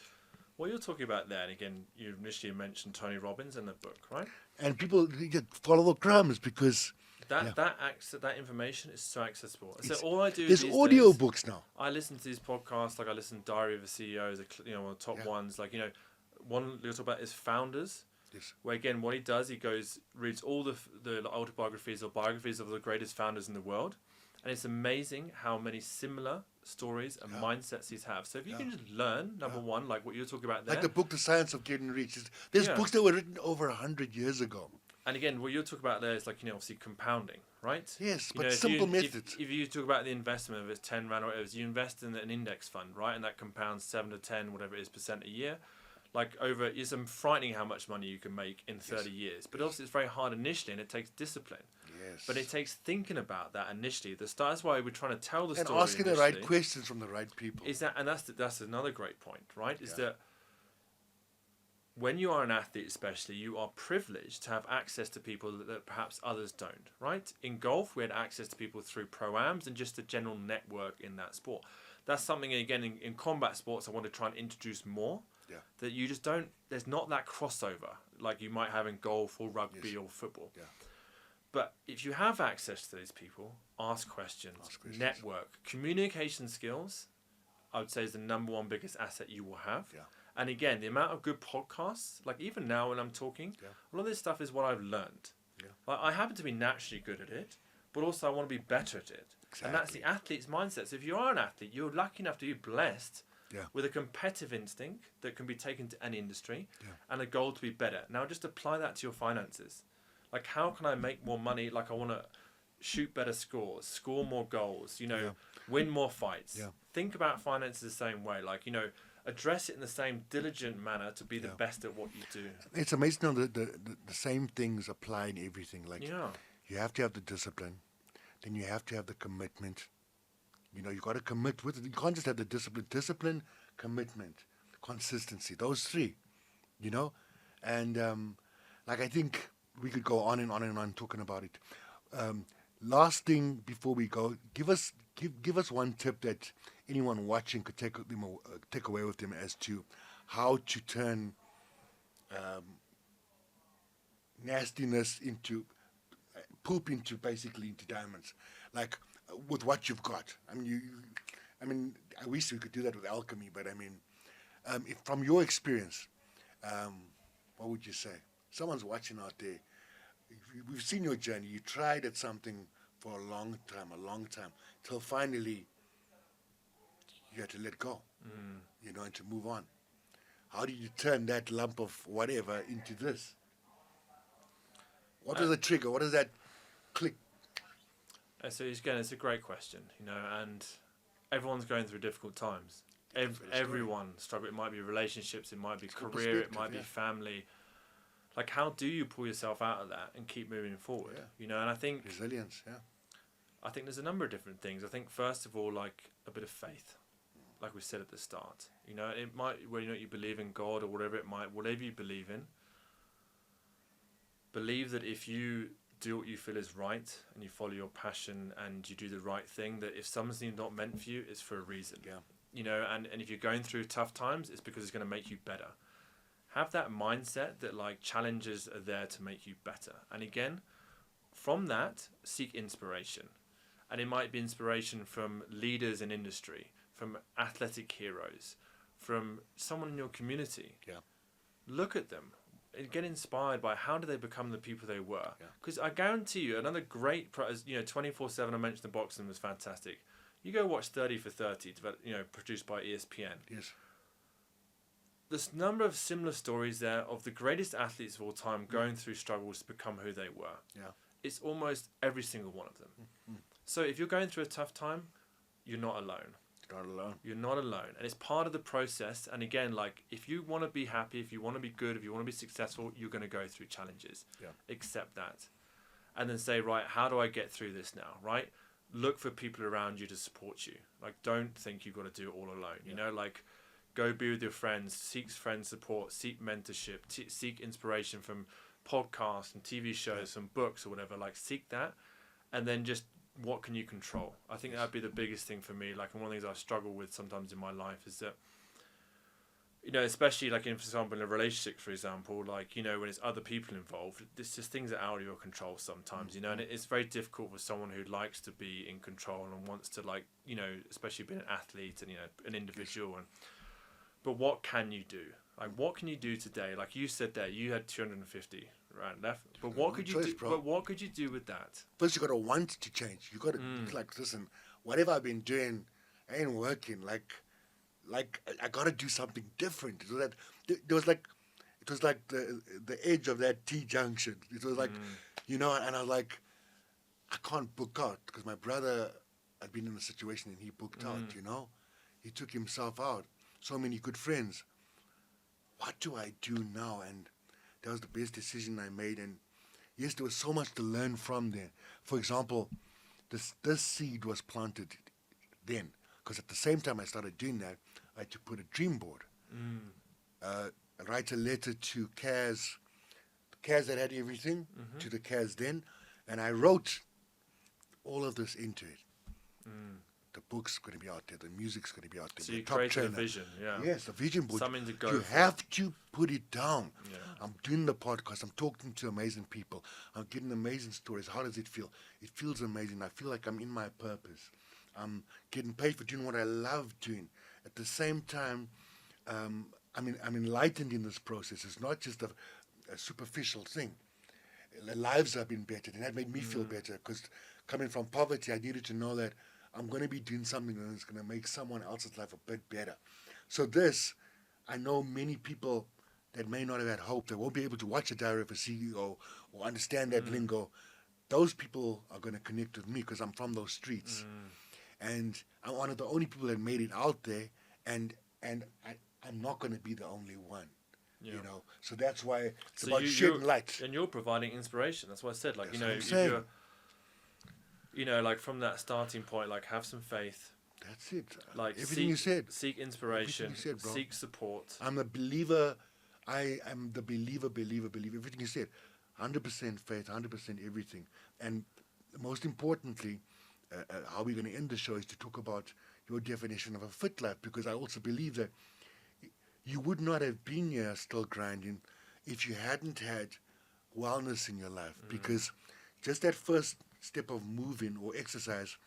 what you're talking about there, and again, you initially mentioned Tony Robbins in the book, right? And people follow the crumbs because that information is so accessible. So all I do there's these audio days, books now. I listen to these podcasts, like I listen to Diary of a CEO, one of the top ones. Like one you'll talk about is Founders. Yes. Where again, what he does, he reads all the autobiographies or biographies of the greatest founders in the world. And it's amazing how many similar stories and mindsets he's have. So if you can just learn, number one, like what you're talking about there. Like the book, The Science of Getting Rich. There's books that were written over 100 years ago. And again, what you're talking about there is like, obviously compounding, right? Yes, but simple methods. If you talk about the investment of it's 10 Rand or whatever, you invest in an index fund, right? And that compounds 7 to 10, whatever it is, % a year. Like it's frightening how much money you can make in 30 years. But also it's very hard initially and it takes discipline. Yes. But it takes thinking about that initially. That's why we're trying to tell the story. And asking the right questions from the right people. That's another great point, right? Is that when you are an athlete especially, you are privileged to have access to people that perhaps others don't, right? In golf, we had access to people through pro-ams and just a general network in that sport. That's something, again, in combat sports I want to try and introduce more. Yeah. That you just don't, there's not that crossover like you might have in golf or rugby or football. Yeah. But if you have access to these people, ask questions, network, communication skills, I would say is the number one biggest asset you will have. Yeah. And again, the amount of good podcasts, like even now when I'm talking, a lot of this stuff is what I've learned. Yeah. Like I happen to be naturally good at it, but also I want to be better at it. Exactly. And that's the athlete's mindset. So if you are an athlete, you're lucky enough to be blessed with a competitive instinct that can be taken to any industry and a goal to be better. Now just apply that to your finances. Like how can I make more money? Like I want to shoot better scores, score more goals, win more fights. Yeah. Think about finances the same way. Like, address it in the same diligent manner to be the best at what you do. It's amazing how the same things apply in everything. Like you have to have the discipline, then you have to have the commitment. You got to commit with it. You can't just have the discipline, commitment, consistency. Those three, and like I think we could go on and on and on talking about it. Last thing before we go, give us one tip that anyone watching could take away with them as to how to turn nastiness into poop into diamonds, like with what you've got. I wish we could do that with alchemy, but if, from your experience, what would you say? Someone's watching out there. We've seen your journey. You tried at something for a long time, till finally you had to let go, and to move on. How do you turn that lump of whatever into this? What is the trigger? What is that click? So again, it's a great question, and everyone's going through difficult times. Everyone struggles. It might be relationships, it might be career, it might be family. Like, how do you pull yourself out of that and keep moving forward? And I think resilience. I think there's a number of different things. I think first of all, like a bit of faith, like we said at the start. It might, you believe in God or whatever you believe in. Believe that if you do what you feel is right and you follow your passion and you do the right thing, that if something's not meant for you, it's for a reason. And if you're going through tough times, it's because it's going to make you better. Have that mindset that like challenges are there to make you better. And again, from that, seek inspiration. And it might be inspiration from leaders in industry, from athletic heroes, from someone in your community. Look at them and get inspired by how do they become the people they were. Because I guarantee you, another great, 24/7, I mentioned the boxing was fantastic. You go watch 30 for 30, produced by ESPN. Yes. There's a number of similar stories there of the greatest athletes of all time going through struggles to become who they were. It's almost every single one of them. So if you're going through a tough time, you're not alone. You're not alone. And it's part of the process. And again, like, if you want to be happy, if you want to be good, if you want to be successful, you're going to go through challenges. Accept that. And then say, right, how do I get through this now, right? Look for people around you to support you. Like, don't think you've got to do it all alone. Like, go be with your friends, seek friend support, seek mentorship, seek inspiration from podcasts and TV shows, from books or whatever. Like, seek that, and then just what can you control? I think that'd be the biggest thing for me. Like, and one of the things I struggle with sometimes in my life is that, especially like for example, in a relationship, for example, like, when it's other people involved, it's just things that are out of your control sometimes, and it's very difficult for someone who likes to be in control and wants to, like, especially being an athlete and, an individual. But what can you do? Like, what can you do today? Like you said there, you had 250 rand left. But what could you do? But what could you do with that? First, you got to want to change. You got to listen. Whatever I've been doing ain't working. Like I got to do something different. It was like the edge of that T junction. It was like, and I was like, I can't book out because my brother had been in a situation and he booked out. He took himself out. So many good friends. What do I do now? And that was the best decision I made. And yes, there was so much to learn from there. For example, this seed was planted then, because at the same time I started doing that, I had to put a dream board. write a letter to Kaz that had everything, to the Kaz then, and I wrote all of this into it. The book's going to be out there. The music's going to be out there. So the you top created a trainer. vision, yeah. Yes, the vision board. Something to go You for. have to put it down. Yeah. I'm doing the podcast. I'm talking to amazing people. I'm getting amazing stories. How does it feel? It feels amazing. I feel like I'm in my purpose. I'm getting paid for doing what I love doing. At the same time, I'm enlightened in this process. It's not just a superficial thing. The lives have been bettered, and that made me feel better, because coming from poverty, I needed to know that I'm going to be doing something that's going to make someone else's life a bit better. So this, I know many people that may not have had hope, that won't be able to watch a Diary of a CEO or understand that lingo. Those people are going to connect with me because I'm from those streets. And I'm one of the only people that made it out there, and I'm not going to be the only one. Yeah. You know, so that's why it's So about shedding light. And you're providing inspiration. That's what I said. Like, That's you what know, I'm if saying. you're, you know, like from that starting point, like have some faith. That's it. Like Everything you said. Seek inspiration. Everything you said, bro. Seek support. I'm a believer. I am the believer. Everything you said. 100% faith, 100% everything. And most importantly, how we're going to end the show is to talk about your definition of a fit life, because I also believe that you would not have been here still grinding if you hadn't had wellness in your life, because just that first step of moving or exercise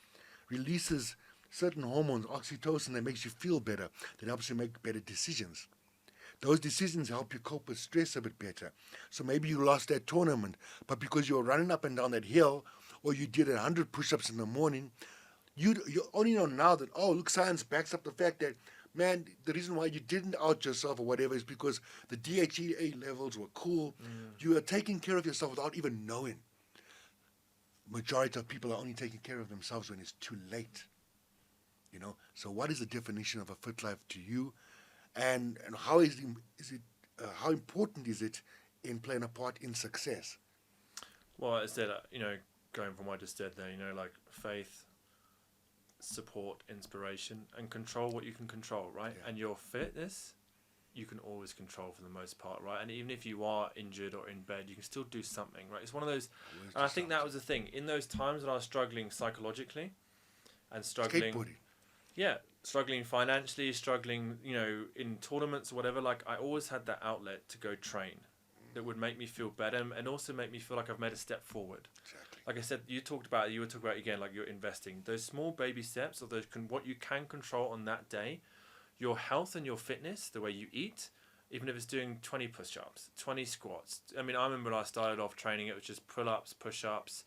releases certain hormones, oxytocin, that makes you feel better, that helps you make better decisions. Those decisions help you cope with stress a bit better. So maybe you lost that tournament, but because you were running up and down that hill, or you did 100 push-ups in the morning, you only know now that, oh, look, science backs up the fact that, man, the reason why you didn't out yourself or whatever is because the DHEA levels were cool. You are taking care of yourself without even knowing. Majority of people are only taking care of themselves when it's too late. You know, so what is the definition of a fit life to you, and how is it how important is it in playing a part in success? Well, I said, you know, going from what I just said there, you know, like faith, support, inspiration, and control what you can control, right? Yeah. And your fitness, you can always control for the most part, right? And even if you are injured or in bed, you can still do something, right? It's one of those, and I think that was the thing. In those times that I was struggling psychologically and struggling... Skateboarding. Yeah, struggling financially, struggling, you know, in tournaments or whatever, like I always had that outlet to go train that would make me feel better and also make me feel like I've made a step forward. Exactly. Like I said, you were talking about again, like you're investing. Those small baby steps, or what you can control on that day, your health and your fitness, the way you eat, even if it's doing 20 push-ups, 20 squats. I mean, I remember when I started off training, it was just pull-ups, push-ups,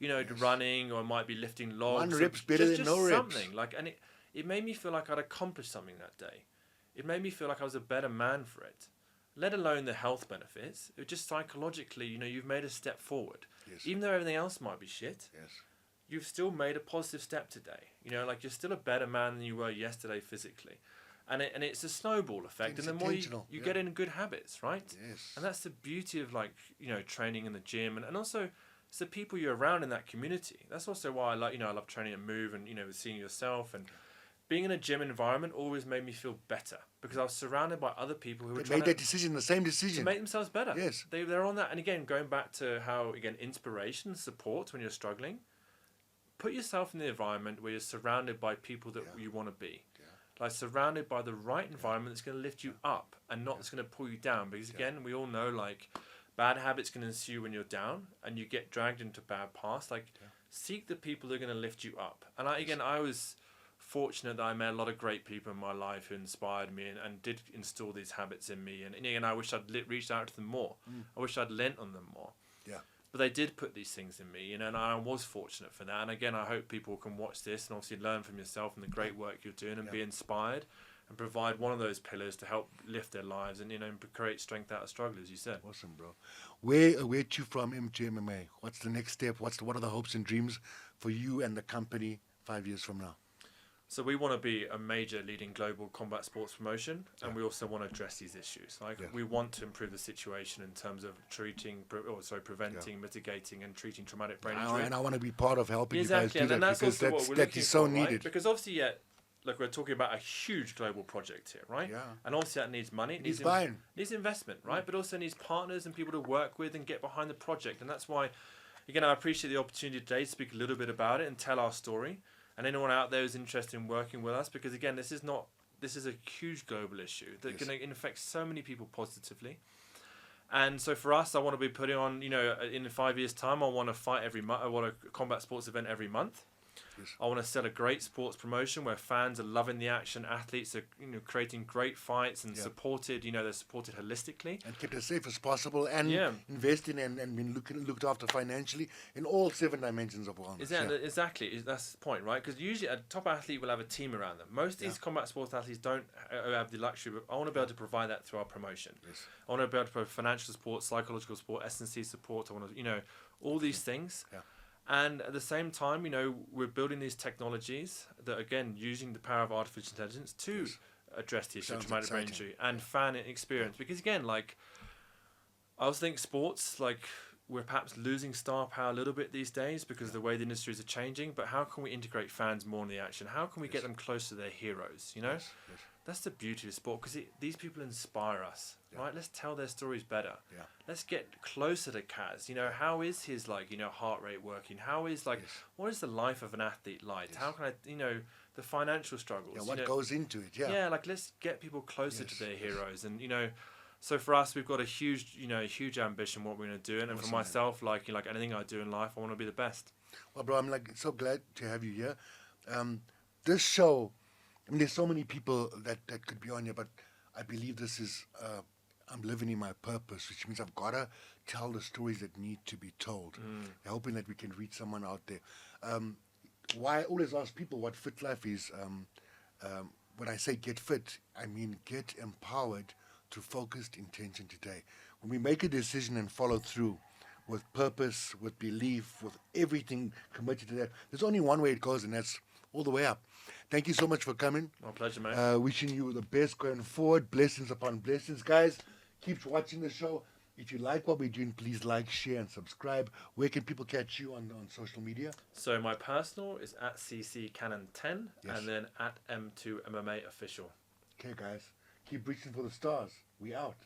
you know, running, or I might be lifting logs. One rep's better than no reps. Something, like, and it made me feel like I'd accomplished something that day. It made me feel like I was a better man for it. Let alone the health benefits. It was just psychologically, you know, you've made a step forward. Yes. Even though everything else might be shit, Yes. you've still made a positive step today. You know, like you're still a better man than you were yesterday physically. And it's a snowball effect. It's and the more you intentional, get in good habits, right? Yes. And that's the beauty of, like, you know, training in the gym. And also, it's the people you're around in that community. That's also why I love training at Move, and, you know, seeing yourself, and being in a gym environment always made me feel better, because I was surrounded by other people who were trying made that decision, the same decision, to make themselves better. Yes. They're on that. And again, going back to how, again, inspiration, support when you're struggling, put yourself in the environment where you're surrounded by people that you want to be. Yeah. Like surrounded by the right environment that's going to lift you up and not that's going to pull you down. Because again, we all know, like, bad habits can ensue when you're down and you get dragged into bad paths. Like, seek the people that are going to lift you up. And I was fortunate that I met a lot of great people in my life who inspired me and did install these habits in me. And again, I wish I'd reached out to them more. I wish I'd lent on them more. Yeah. But they did put these things in me, you know, and I was fortunate for that. And again, I hope people can watch this and obviously learn from yourself and the great work you're doing, and be inspired and provide one of those pillars to help lift their lives and, you know, create strength out of struggle, as you said. Awesome, bro. Where to from M2 MMA? What's the next step? What are the hopes and dreams for you and the company 5 years from now? So we want to be a major leading global combat sports promotion, and we also want to address these issues. Like, we want to improve the situation in terms of preventing, mitigating, and treating traumatic brain injury. And I want to be part of helping exactly, you guys do and that, that's because also what we're that looking is so for, right? needed. Because obviously, look, we're talking about a huge global project here, right? Yeah. And obviously that needs money. It Needs buying. needs investment, right? But also needs partners and people to work with and get behind the project. And that's why, again, I appreciate the opportunity today to speak a little bit about it and tell our story. And anyone out there who's interested in working with us, because again, this is a huge global issue that can affect so many people positively. And so for us, I want to be putting on, in 5 years' time, I want to fight every month. I want a combat sports event every month. Yes. I want to set a great sports promotion where fans are loving the action, athletes are creating great fights and supported. They're supported holistically And kept as safe as possible, and Yeah. investing and being looked after financially in all 7 dimensions of wellness. Exactly. That's the point, right? Because usually a top athlete will have a team around them. Most of these combat sports athletes don't have the luxury, but I want to be able to provide that through our promotion. Yes. I want to be able to provide financial support, psychological support, S&C support. I want to, all these things. Yeah. And at the same time, we're building these technologies that, again, using the power of artificial intelligence to address the issue of Sounds traumatic brain exciting. injury and fan experience. Because, again, I also think sports, we're perhaps losing star power a little bit these days because of the way the industries are changing. But how can we integrate fans more in the action? How can we get them close to their heroes, Yes. That's the beauty of sport, because these people inspire us, right? Let's tell their stories better. Yeah. Let's get closer to Kaz. How is his heart rate working? How is what is the life of an athlete like? Yes. How can I the financial struggles? Yeah, what goes into it? Yeah. Yeah, let's get people closer to their heroes, and so for us, we've got a huge ambition what we're going to do, and for myself, like anything I do in life, I want to be the best. Well, bro, I'm so glad to have you here. This show, there's so many people that could be on here, but I believe this is, I'm living in my purpose, which means I've got to tell the stories that need to be told. Hoping that we can reach someone out there. Why I always ask people what fit life is. When I say get fit, I mean get empowered through focused intention today. When we make a decision and follow through with purpose, with belief, with everything committed to that, there's only one way it goes, and that's all the way up. Thank you so much for coming. My pleasure, mate. Wishing you the best going forward. Blessings upon blessings. Guys, keep watching the show. If you like what we're doing, please like, share, and subscribe. Where can people catch you on social media? So my personal is at @CCCannon10, Yes. and then at M2 MMA official. Okay, guys. Keep reaching for the stars. We out.